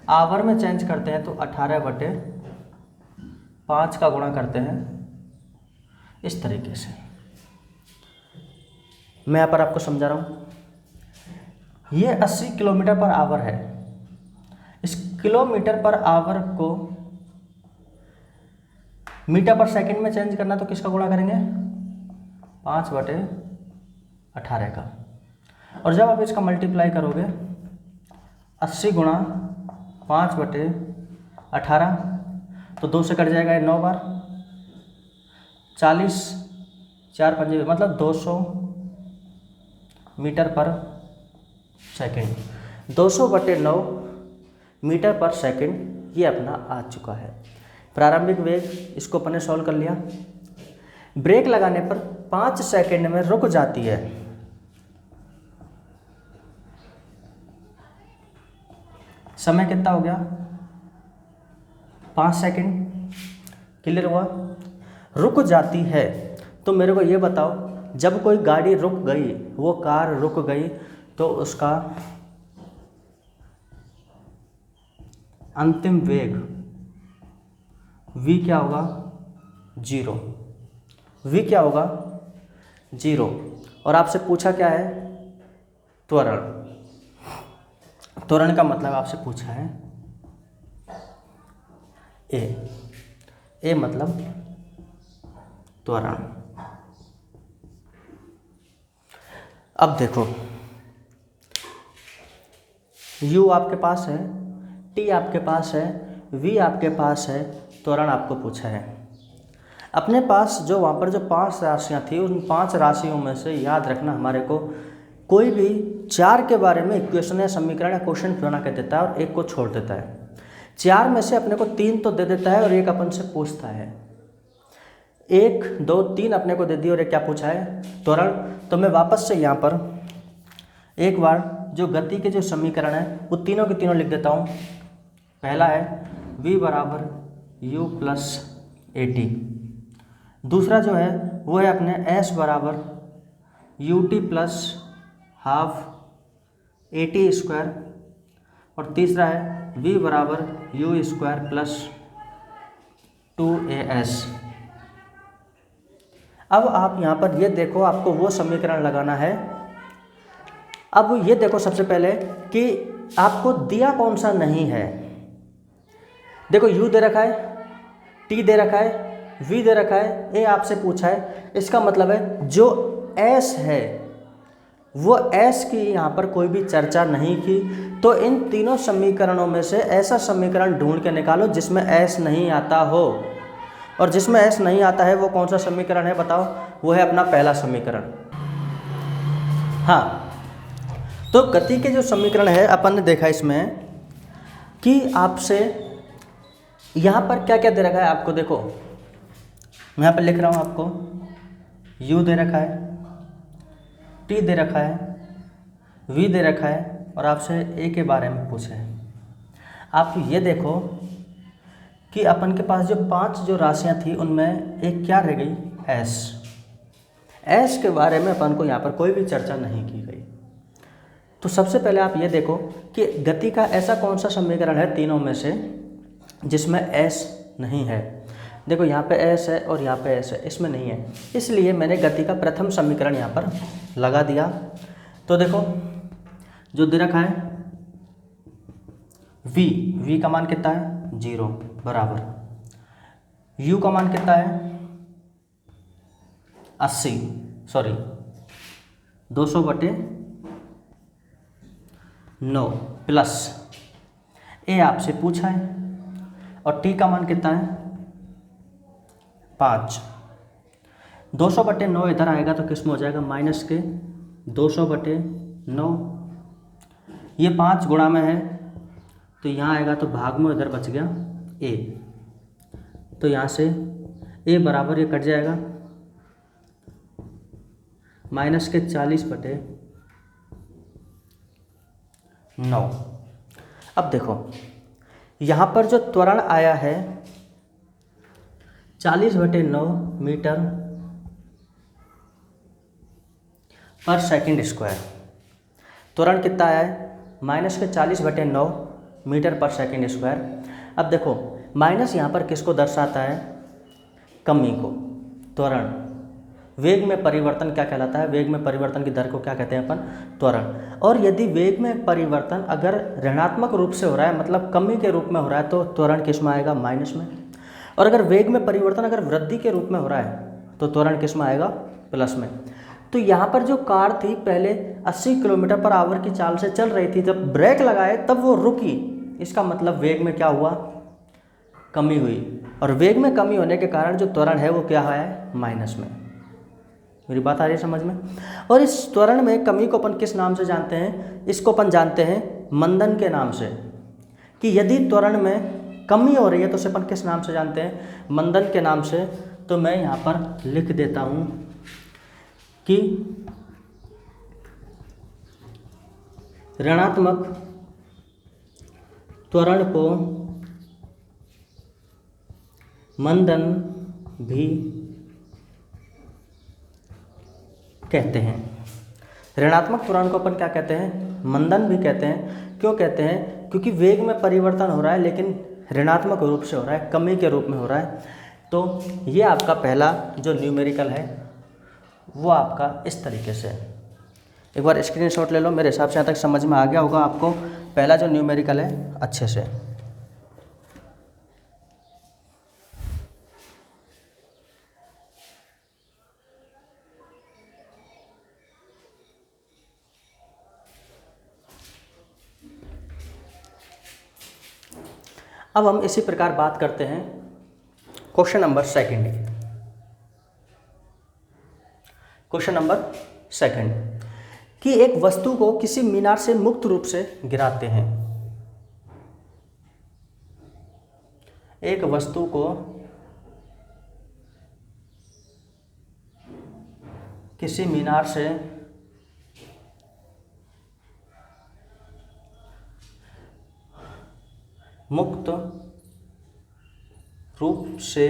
आवर में चेंज करते हैं तो 18/5 का गुणा करते हैं इस तरीके से। मैं यहाँ पर आपको समझा रहा हूँ। ये 80 किलोमीटर पर आवर है। इस किलोमीटर पर आवर को मीटर पर सेकंड में चेंज करना तो किसका गुणा करेंगे? 5/18 का। और जब आप इसका मल्टीप्लाई करोगे 80 गुणा 5/18 तो 2 से कट जाएगा, ये 9 बार 40, 4 पंजे मतलब 200 मीटर पर सेकंड। 200/9 मीटर पर सेकंड ये अपना आ चुका है। प्रारंभिक वेग इसको अपने सॉल्व कर लिया। ब्रेक लगाने पर 5 सेकंड में रुक जाती है। समय कितना हो गया? 5 सेकंड। क्लियर हुआ? रुक जाती है। तो मेरे को ये बताओ, जब कोई गाड़ी रुक गई, वो कार रुक गई, तो उसका अंतिम वेग v क्या होगा? 0। v क्या होगा? 0। और आपसे पूछा क्या है? त्वरण। त्वरण का मतलब आपसे पूछा है ए मतलब त्वरण। अब देखो, u आपके पास है, t आपके पास है, v आपके पास है, त्वरण आपको पूछा है। अपने पास जो वहाँ पर जो 5 राशियाँ थी, उन 5 राशियों में से याद रखना, हमारे को कोई भी 4 के बारे में इक्वेशन या समीकरण या क्वेश्चन बना के देता है और एक को छोड़ देता है। 4 में से अपने को 3 तो दे देता है और एक अपन से पूछता है। 1, 2, 3 अपने को दे दी और एक क्या पूछा है? त्वरण। तो मैं वापस से यहाँ पर एक बार जो गति के जो समीकरण है वो तीनों के तीनों लिख देता हूँ। पहला है v बराबर u प्लस at। दूसरा जो है वो है अपने s बराबर ut plus half at square. और तीसरा है v बराबर u स्क्वायर प्लस 2as। अब आप यहाँ पर ये देखो, आपको वो समीकरण लगाना है। अब ये देखो सबसे पहले कि आपको दिया कौन सा नहीं है। देखो u दे रखा है, t दे रखा है, v दे रखा है, a आपसे पूछा है। इसका मतलब है जो s है वो s की यहाँ पर कोई भी चर्चा नहीं की। तो इन तीनों समीकरणों में से ऐसा समीकरण ढूंढ के निकालो जिसमें s नहीं आता हो। और जिसमें s नहीं आता है वो कौन सा समीकरण है बताओ? वो है अपना पहला समीकरण। हाँ, तो गति के जो समीकरण है अपन ने देखा इसमें कि आपसे यहाँ पर क्या क्या दे रखा है आपको। देखो मैं यहाँ पर लिख रहा हूँ, आपको u दे रखा है, t दे रखा है, v दे रखा है और आपसे a के बारे में पूछे हैं। आप ये देखो कि अपन के पास जो 5 जो राशियाँ थी उनमें एक क्या रह गई? s के बारे में अपन को यहाँ पर कोई भी चर्चा नहीं की गई। तो सबसे पहले आप ये देखो कि गति का ऐसा कौन सा समीकरण है तीनों में से जिसमें s नहीं है। देखो यहाँ पे s है और यहाँ पे s है, इसमें नहीं है, इसलिए मैंने गति का प्रथम समीकरण यहाँ पर लगा दिया। तो देखो जो दे रखा है v का मान कितना है? 0 बराबर u का मान कितना है? 200/9 प्लस a आपसे पूछा है और t का मान कितना है? 5। 200/9 इधर आएगा तो किस में हो जाएगा? माइनस के 200/9। ये 5 गुणा में है तो यहाँ आएगा तो भाग में इधर बच गया ए, तो यहाँ से ए बराबर ये कट जाएगा -40/9। अब देखो यहाँ पर जो त्वरण आया है 40/9 मीटर पर सेकंड स्क्वायर। त्वरण कितना आया है -40/9 मीटर पर सेकंड स्क्वायर। अब देखो माइनस यहाँ पर किसको दर्शाता है, कमी को। त्वरण वेग में परिवर्तन क्या कहलाता है, वेग में परिवर्तन की दर को क्या कहते हैं अपन, त्वरण। और यदि वेग में परिवर्तन अगर ऋणात्मक रूप से हो रहा है, मतलब कमी के रूप में हो रहा है, तो त्वरण किस में आएगा, माइनस में। और अगर वेग में परिवर्तन अगर वृद्धि के रूप में हो रहा है तो त्वरण किस में आएगा, प्लस में। तो यहाँ पर जो कार थी पहले 80 किलोमीटर पर आवर की चाल से चल रही थी, जब ब्रेक लगाए तब वो रुकी, इसका मतलब वेग में क्या हुआ, कमी हुई। और वेग में कमी होने के कारण जो त्वरण है वो क्या है, माइनस में। मेरी बात आ रही है समझ में। और इस त्वरण में कमी को अपन किस नाम से जानते हैं, इसको अपन जानते हैं मंदन के नाम से। कि यदि त्वरण में कमी हो रही है तो उसे अपन किस नाम से जानते हैं, मंदन के नाम से। तो मैं यहाँ पर लिख देता हूँ कि ऋणात्मक त्वरण को मंदन भी कहते हैं। ऋणात्मक त्वरण को अपन क्या कहते हैं, मंदन भी कहते हैं। क्यों कहते हैं, क्योंकि वेग में परिवर्तन हो रहा है लेकिन ऋणात्मक रूप से हो रहा है, कमी के रूप में हो रहा है। तो ये आपका पहला जो न्यूमेरिकल है वो आपका इस तरीके से है। एक बार स्क्रीनशॉट ले लो, मेरे हिसाब से यहाँ तक समझ में आ गया होगा आपको पहला जो न्यूमेरिकल है अच्छे से। अब हम इसी प्रकार बात करते हैं question number second. Question number second कि एक वस्तु को किसी मीनार से मुक्त रूप से गिराते हैं। एक वस्तु को किसी मीनार से मुक्त रूप से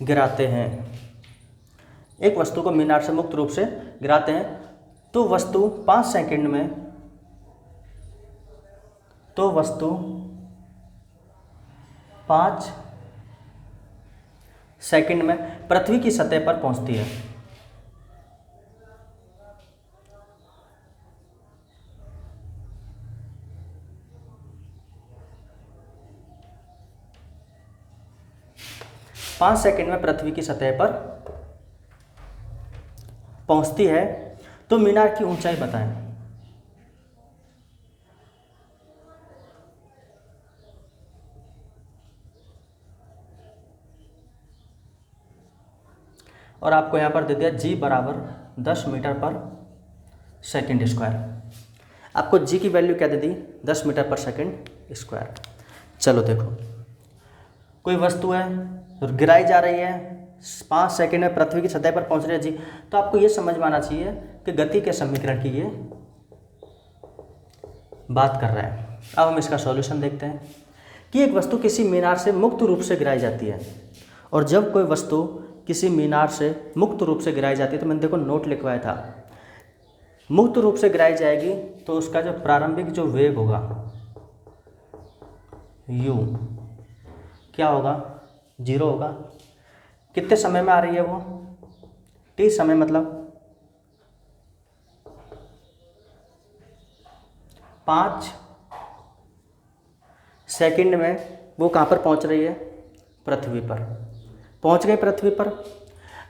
गिराते हैं। एक वस्तु को मीनार से मुक्त रूप से गिराते हैं तो वस्तु 5 सेकंड में पृथ्वी की सतह पर पहुंचती है। पाँच सेकंड में पृथ्वी की सतह पर पहुंचती है तो मीनार की ऊंचाई बताएं। और आपको यहाँ पर दे दिया g बराबर 10 मीटर पर सेकंड स्क्वायर। आपको g की वैल्यू क्या दे दी, 10 मीटर पर सेकंड स्क्वायर। चलो देखो, कोई वस्तु है गिराई जा रही है, 5 सेकंड में पृथ्वी की सतह पर पहुंच रही है जी। तो आपको ये समझ में आना चाहिए कि गति के समीकरण की ये बात कर रहा है। अब हम इसका सॉल्यूशन देखते हैं कि एक वस्तु किसी मीनार से मुक्त रूप से गिराई जाती है। और जब कोई वस्तु किसी मीनार से मुक्त रूप से गिराई जाती है, तो मैंने देखो नोट लिखवाया था, मुक्त रूप से गिराई जाएगी तो उसका जो प्रारंभिक जो वेग होगा u क्या होगा, 0 होगा। कितने समय में आ रही है वो, t समय, मतलब 5 सेकंड में वो कहाँ पर पहुँच रही है, पृथ्वी पर पहुँच गई पृथ्वी पर।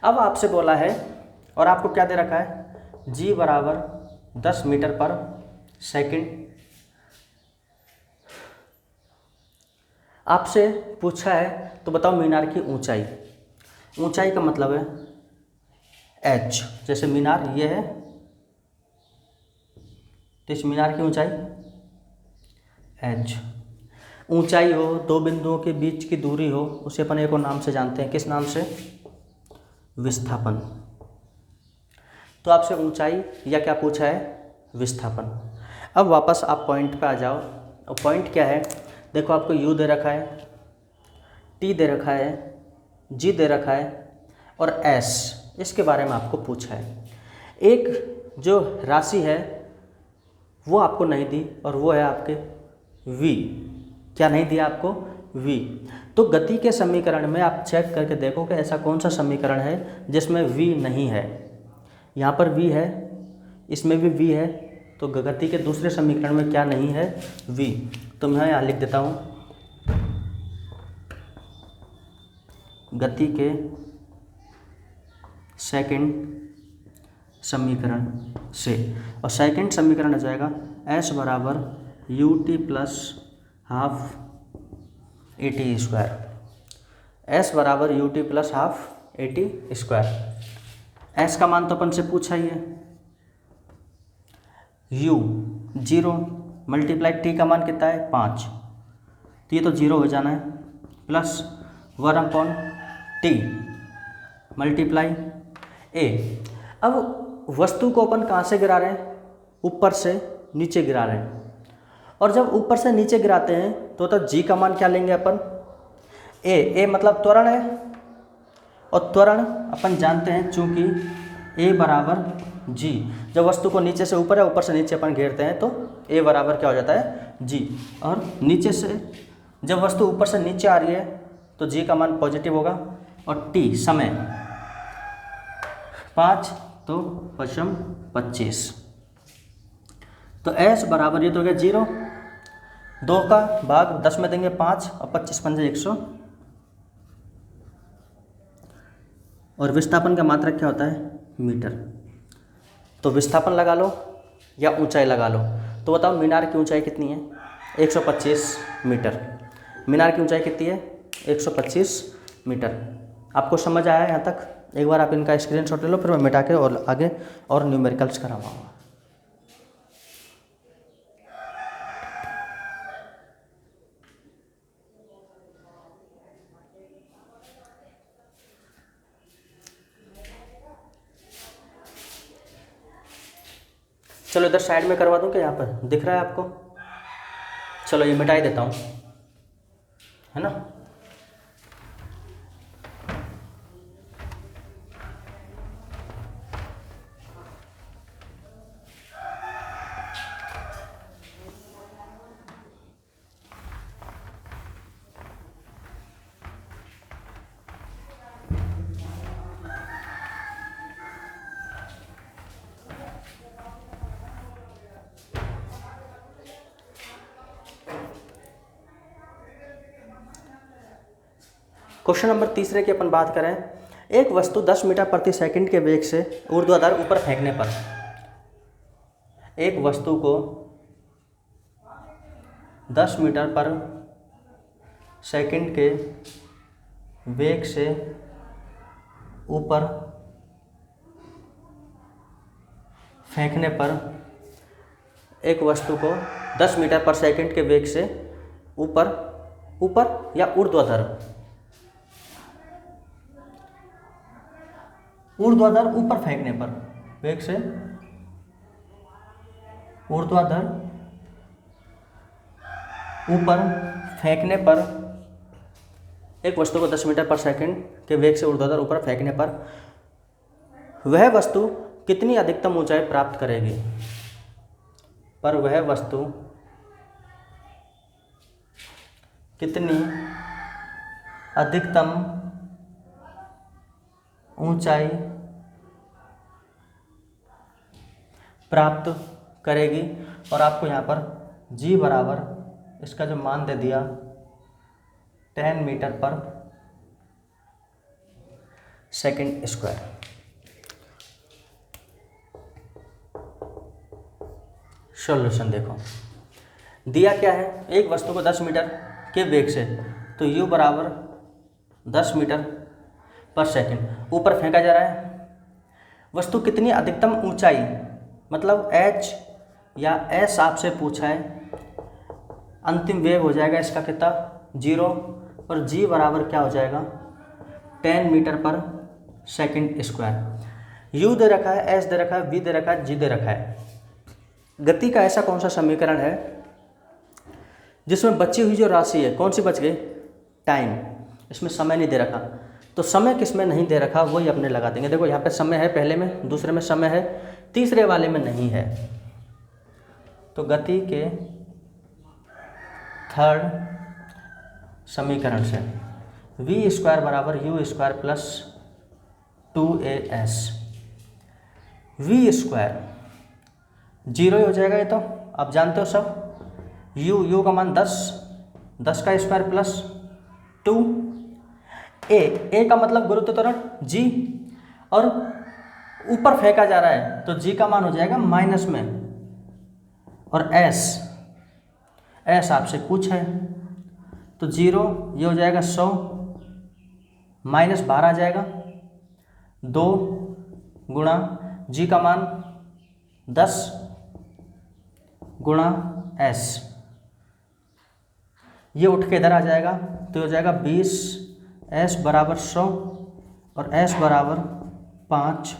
अब आपसे बोला है और आपको क्या दे रखा है, g बराबर 10 मीटर पर सेकंड। आपसे पूछा है तो बताओ मीनार की ऊंचाई। ऊंचाई का मतलब है h, जैसे मीनार ये है तो इस मीनार की ऊंचाई h। ऊंचाई हो, दो बिंदुओं के बीच की दूरी हो, उसे अपन एक और नाम से जानते हैं, किस नाम से? विस्थापन। तो आपसे ऊंचाई या क्या पूछा है? विस्थापन। अब वापस आप पॉइंट पे आ जाओ। और पॉइंट क्या है? देखो आपको u दे रखा है, t दे रखा है, g दे रखा है और s, इसके बारे में आपको पूछा है। एक जो राशि है वो आपको नहीं दी और वो है आपके v। क्या नहीं दिया आपको? v। तो गति के समीकरण में आप चेक करके देखो कि ऐसा कौन सा समीकरण है जिसमें v नहीं है। यहाँ पर v है, इसमें भी v है, तो गति के दूसरे समीकरण में क्या नहीं है? v। तो मैं यहाँ लिख देता हूँ गति के सेकंड समीकरण से, और सेकंड समीकरण हो जाएगा s बराबर U T plus half A T square. s बराबर U T plus half A T square. s का मान तो अपन से पूछा ही है, u 0 मल्टीप्लाई t का मान कितना है? 5, तो ये तो 0 हो जाना है, प्लस 1/t मल्टीप्लाई a। अब वस्तु को अपन कहाँ से गिरा रहे हैं? ऊपर से नीचे गिरा रहे हैं, और जब ऊपर से नीचे गिराते हैं तो g का मान क्या लेंगे अपन? a मतलब त्वरण है, और त्वरण अपन जानते हैं चूँकि a बराबर g। जब वस्तु को नीचे से ऊपर या ऊपर से नीचे अपन घेरते हैं तो a बराबर क्या हो जाता है? g। और नीचे से जब वस्तु ऊपर से नीचे आ रही है तो g का मान पॉजिटिव होगा, और t समय 5 तो 25। तो s बराबर ये तो हो गया 0, 2 का भाग 10 में देंगे 5, और 25 पंजे 100। और विस्थापन का मात्रक क्या होता है? मीटर। तो विस्थापन लगा लो या ऊंचाई लगा लो, तो बताओ मीनार की ऊंचाई कितनी है? 125 मीटर। मीनार की ऊंचाई कितनी है? 125 मीटर। आपको समझ आया यहाँ तक? एक बार आप इनका स्क्रीनशॉट ले लो, फिर मैं मिटा के और आगे और न्यूमेरिकल्स कराऊंगा। चलो इधर साइड में करवा दूँ क्या? यहाँ पर दिख रहा है आपको? चलो ये मिटा ही देता हूँ, है ना। क्वेश्चन नंबर 3 की अपन बात करें। एक वस्तु 10 मीटर प्रति सेकंड के वेग से ऊर्ध्वाधर ऊपर फेंकने पर, एक वस्तु को 10 मीटर पर सेकंड के वेग से ऊपर फेंकने पर, एक वस्तु को 10 मीटर पर सेकंड के वेग से ऊपर या ऊर्ध्वाधर ऊपर फेंकने पर, वेग से ऊर्ध्वाधर ऊपर फेंकने पर, एक वस्तु को 10 मीटर पर सेकंड के वेग से ऊर्ध्वाधर ऊपर फेंकने पर वह वस्तु कितनी अधिकतम ऊंचाई प्राप्त करेगी? पर वह वस्तु कितनी अधिकतम ऊंचाई प्राप्त करेगी? और आपको यहाँ पर g बराबर इसका जो मान दे दिया 10 मीटर पर सेकंड स्क्वायर। सॉल्यूशन देखो, दिया क्या है? एक वस्तु को 10 मीटर के वेग से, तो u बराबर 10 मीटर पर सेकंड ऊपर फेंका जा रहा है। वस्तु कितनी अधिकतम ऊंचाई, मतलब h या एस आपसे पूछा है, अंतिम वेग हो जाएगा इसका कितना 0, और जी बराबर क्या हो जाएगा 10 मीटर पर सेकंड स्क्वायर। यू दे रखा है, एस दे रखा है, वी दे रखा है, जी दे रखा है। गति का ऐसा कौन सा समीकरण है जिसमें बची हुई जो राशि है कौन सी बच गई, टाइम। इसमें समय नहीं दे रखा, तो समय किस में नहीं दे रखा वही अपने लगा देंगे। देखो यहाँ पे समय है पहले में, दूसरे में समय है, तीसरे वाले में नहीं है। तो गति के थर्ड समीकरण से वी स्क्वायर बराबर u square plus 2as। V square 0 ही हो जाएगा, ये तो आप जानते हो सब। यू का मान 10 का स्क्वायर प्लस 2। ए का मतलब गुरुत्व त्वरण जी, और ऊपर फेंका जा रहा है तो जी का मान हो जाएगा माइनस में, और एस आपसे पूछा है तो 0 ये हो जाएगा 100, माइनस 12 आ जाएगा, 2 गुणा जी का मान 10 गुणा एस, ये उठ के इधर आ जाएगा तो हो जाएगा 20, एस बराबर 100 और एस बराबर 5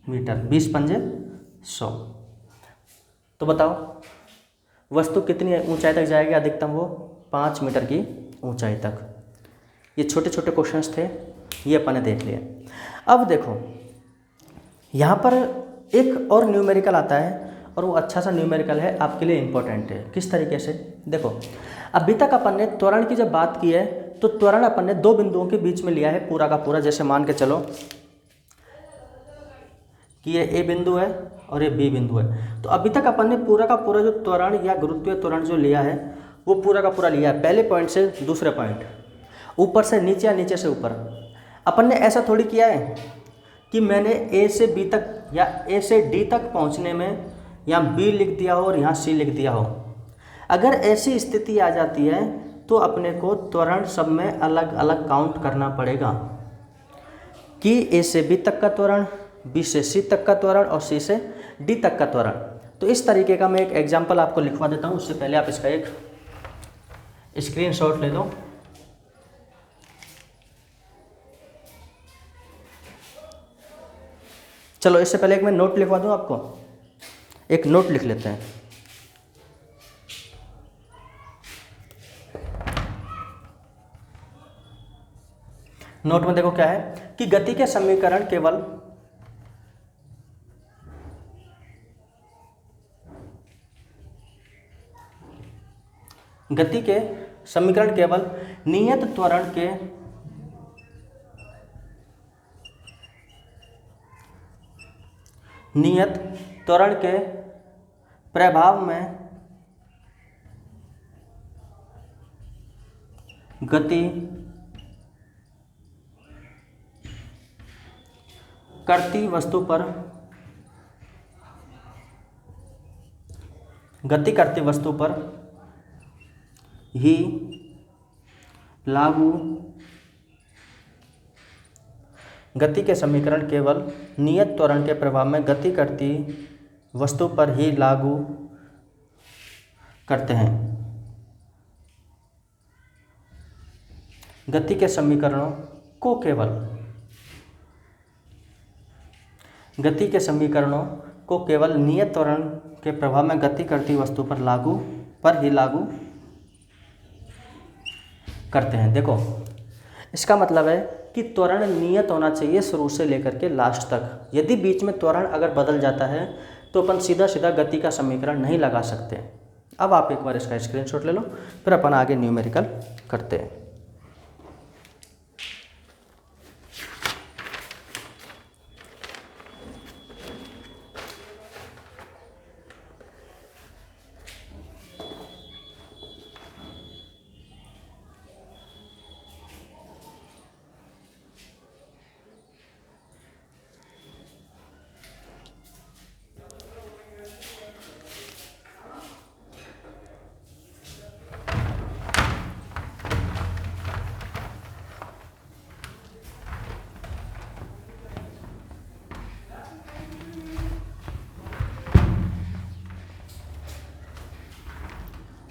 मीटर, 20 पंजे 100। तो बताओ वस्तु कितनी ऊंचाई तक जाएगी अधिकतम, वो 5 मीटर की ऊंचाई तक। ये छोटे छोटे क्वेश्चंस थे, ये अपन ने देख लिए। अब देखो यहाँ पर एक और न्यूमेरिकल आता है, और वो अच्छा सा न्यूमेरिकल है, आपके लिए इम्पोर्टेंट है। किस तरीके से, देखो अभी तक अपन ने त्वरण की जब बात की है तो त्वरण अपन ने 2 बिंदुओं के बीच में लिया है पूरा का पूरा। जैसे मान के चलो कि ये ए बिंदु है और ये बी बिंदु है, तो अभी तक अपन ने पूरा का पूरा जो त्वरण या गुरुत्वीय त्वरण जो लिया है वो पूरा का पूरा लिया है, पहले पॉइंट से दूसरे पॉइंट, ऊपर से नीचे या नीचे से ऊपर। अपन ने ऐसा थोड़ी किया है कि मैंने ए से बी तक या ए से डी तक पहुंचने में यहाँ बी लिख दिया हो और यहाँ सी लिख दिया हो। अगर ऐसी स्थिति आ जाती है तो अपने को त्वरण सब में अलग अलग काउंट करना पड़ेगा कि ए से बी तक का त्वरण, बी से सी तक का त्वरण और सी से डी तक का त्वरण। तो इस तरीके का मैं एक एग्जांपल आपको लिखवा देता हूँ, उससे पहले आप इसका एक स्क्रीनशॉट ले लो। चलो इससे पहले एक मैं नोट लिखवा दूँ आपको, एक नोट लिख लेते हैं। नोट में देखो क्या है कि गति के समीकरण केवल नियत त्वरण के प्रभाव में गति करती वस्तु पर ही लागू, गति के समीकरण केवल नियत त्वरण के प्रभाव में गति करती वस्तु पर ही लागू करते हैं। गति के समीकरणों को केवल नियत त्वरण के प्रभाव में गति करती वस्तु पर ही लागू करते हैं। देखो इसका मतलब है कि त्वरण नियत होना चाहिए शुरू से लेकर के लास्ट तक। यदि बीच में त्वरण अगर बदल जाता है तो अपन सीधा सीधा गति का समीकरण नहीं लगा सकते। अब आप एक बार इसका स्क्रीनशॉट ले लो, फिर अपन आगे न्यूमेरिकल करते हैं।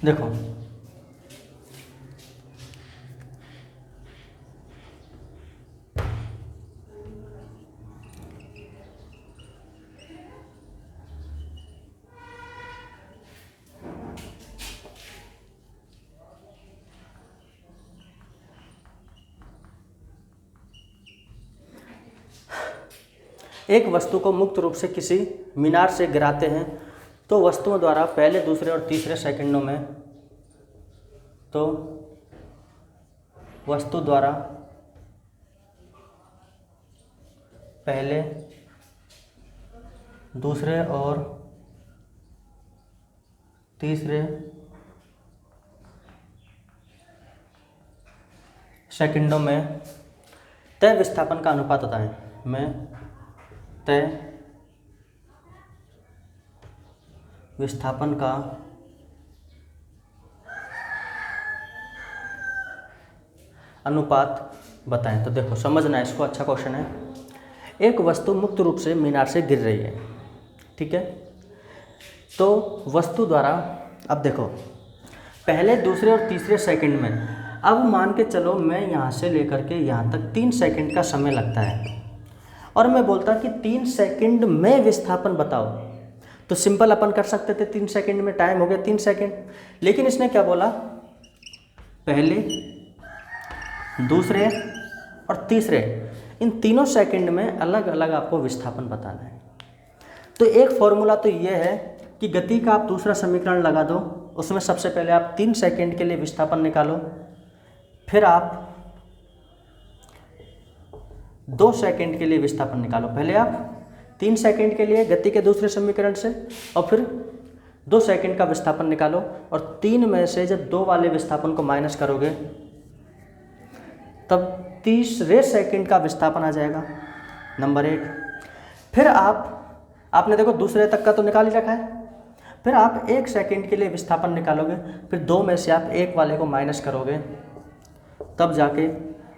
देखो एक वस्तु को मुक्त रूप से किसी मीनार से गिराते हैं तो वस्तुओं द्वारा पहले, दूसरे और तीसरे सेकंडों में वस्तु द्वारा पहले, दूसरे और तीसरे सेकंडों में तय विस्थापन का अनुपात होता है। तय विस्थापन का अनुपात बताएं। तो देखो समझना, इसको अच्छा क्वेश्चन है। एक वस्तु मुक्त रूप से मीनार से गिर रही है, ठीक है। तो वस्तु द्वारा, अब देखो पहले, दूसरे और तीसरे सेकंड में, अब मान के चलो मैं यहाँ से लेकर के यहाँ तक 3 सेकंड का समय लगता है और मैं बोलता कि 3 सेकंड में विस्थापन बताओ, तो सिंपल अपन कर सकते थे, 3 सेकंड में टाइम हो गया 3 सेकंड। लेकिन इसने क्या बोला, पहले, दूसरे और तीसरे, इन तीनों सेकंड में अलग अलग आपको विस्थापन बताना है। तो एक फॉर्मूला तो ये है कि गति का आप दूसरा समीकरण लगा दो, उसमें सबसे पहले आप 3 सेकंड के लिए विस्थापन निकालो, फिर आप 2 सेकंड के लिए विस्थापन निकालो। पहले आप 3 सेकंड के लिए गति के दूसरे समीकरण से और फिर 2 सेकंड का विस्थापन निकालो, और 3 में से जब 2 वाले विस्थापन को माइनस करोगे तब तीसरे सेकंड का विस्थापन आ जाएगा, नंबर 1। फिर आपने देखो दूसरे तक का तो निकाल ही रखा है, फिर आप 1 सेकंड के लिए विस्थापन निकालोगे, फिर 2 में से आप 1 वाले को माइनस करोगे, तब जाके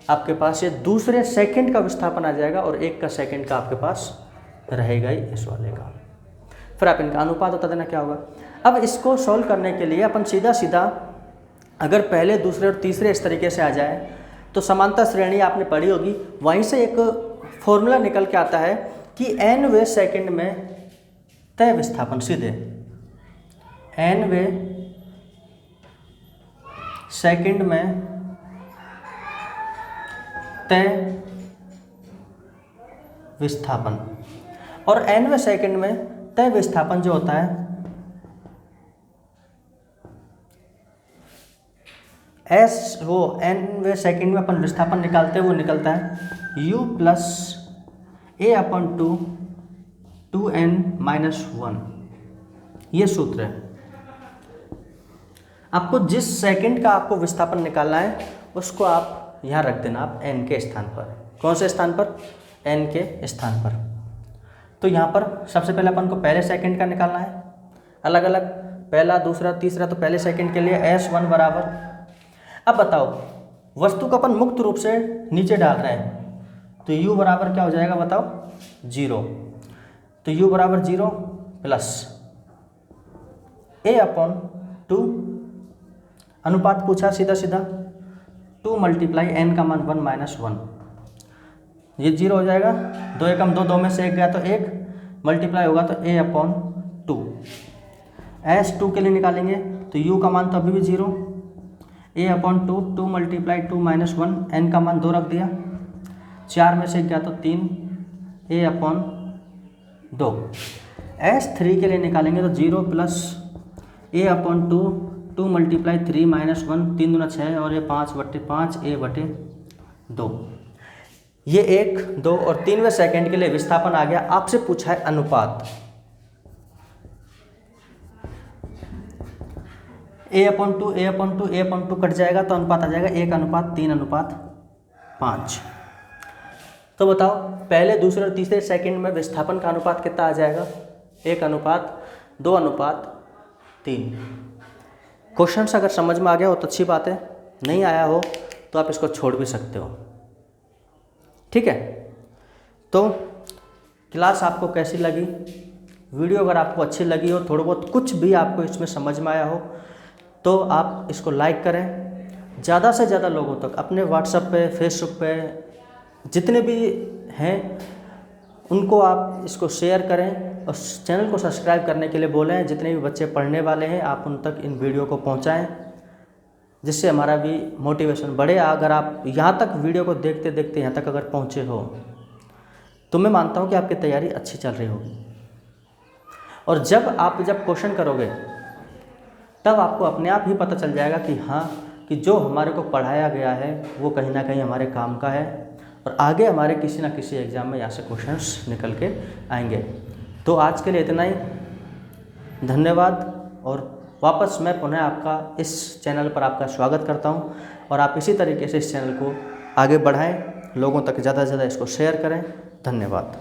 आपके पास ये दूसरे सेकंड का विस्थापन आ जाएगा और 1 का सेकंड का आपके पास रहेगा ही इस वाले का। फिर आप इनका अनुपात बता देना क्या होगा। अब इसको सॉल्व करने के लिए अपन सीधा अगर पहले, दूसरे और तीसरे इस तरीके से आ जाए तो समांतर श्रेणी आपने पढ़ी होगी, वहीं से एक फॉर्मूला निकल के आता है कि nवें सेकंड में तय विस्थापन, सीधे nवें सेकंड में तय विस्थापन, और nवें सेकंड में तय विस्थापन जो होता है वो nवें सेकंड में अपन विस्थापन निकालते हैं, वो निकलता है u plus a upon 2n-1। ये सूत्र है। आपको जिस सेकंड का आपको विस्थापन निकालना है उसको आप यहाँ रख देना, आप n के स्थान पर। कौन से स्थान पर? n के स्थान पर। तो यहाँ पर सबसे पहले अपन को पहले सेकंड का निकालना है, अलग अलग, पहला, दूसरा, तीसरा। तो पहले सेकंड के लिए s1 बराबर, अब बताओ वस्तु को अपन मुक्त रूप से नीचे डाल रहे हैं तो u बराबर क्या हो जाएगा बताओ? 0। तो u बराबर 0 प्लस a अपॉन 2, अनुपात पूछा सीधा 2 मल्टीप्लाई n का मान 1 माइनस 1, ये 0 हो जाएगा। 2 एकम 2, 2 में से 1 गया तो 1, मल्टीप्लाई होगा तो a अपॉन 2। s2 के लिए निकालेंगे तो u का मान तो अभी भी 0, a upon 2, 2 multiply 2 minus 1, n का मान 2 रख दिया, 4 में से गया तो 3, a अपॉन 2। s3 के लिए निकालेंगे तो 0 plus a upon 2, 2 multiply 3 minus 1, 3 दूना 6 और ये 5/5, a/2। ये 1, 2 और 3वें सेकंड के लिए विस्थापन आ गया। आपसे पूछा है अनुपात, a/2, a/2, a/2 कट जाएगा तो अनुपात आ जाएगा 1:3:5। तो बताओ पहले, दूसरे और तीसरे सेकंड में विस्थापन का अनुपात कितना आ जाएगा? 1:2:3। क्वेश्चन अगर समझ में आ गया हो तो अच्छी बात है, नहीं आया हो तो आप इसको छोड़ भी सकते हो, ठीक है। तो क्लास आपको कैसी लगी? वीडियो अगर आपको अच्छी लगी हो, थोड़ा बहुत कुछ भी आपको इसमें समझ में आया हो तो आप इसको लाइक करें, ज़्यादा से ज़्यादा लोगों तक अपने व्हाट्सएप पे, फेसबुक पे जितने भी हैं उनको आप इसको शेयर करें और चैनल को सब्सक्राइब करने के लिए बोलें। जितने भी बच्चे पढ़ने वाले हैं आप उन तक इन वीडियो को पहुंचाएं, जिससे हमारा भी मोटिवेशन बढ़े। अगर आप यहाँ तक वीडियो को देखते देखते यहाँ तक अगर पहुँचे हो तो मैं मानता हूँ कि आपकी तैयारी अच्छी चल रही होगी। और जब क्वेश्चन करोगे तब आपको अपने आप ही पता चल जाएगा कि हाँ, कि जो हमारे को पढ़ाया गया है वो कहीं ना कहीं हमारे काम का है और आगे हमारे किसी ना किसी एग्ज़ाम में यहाँ से क्वेश्चंस निकल के आएंगे। तो आज के लिए इतना ही, धन्यवाद। और वापस मैं पुनः आपका इस चैनल पर आपका स्वागत करता हूँ और आप इसी तरीके से इस चैनल को आगे बढ़ाएं, लोगों तक ज़्यादा से ज़्यादा इसको शेयर करें। धन्यवाद।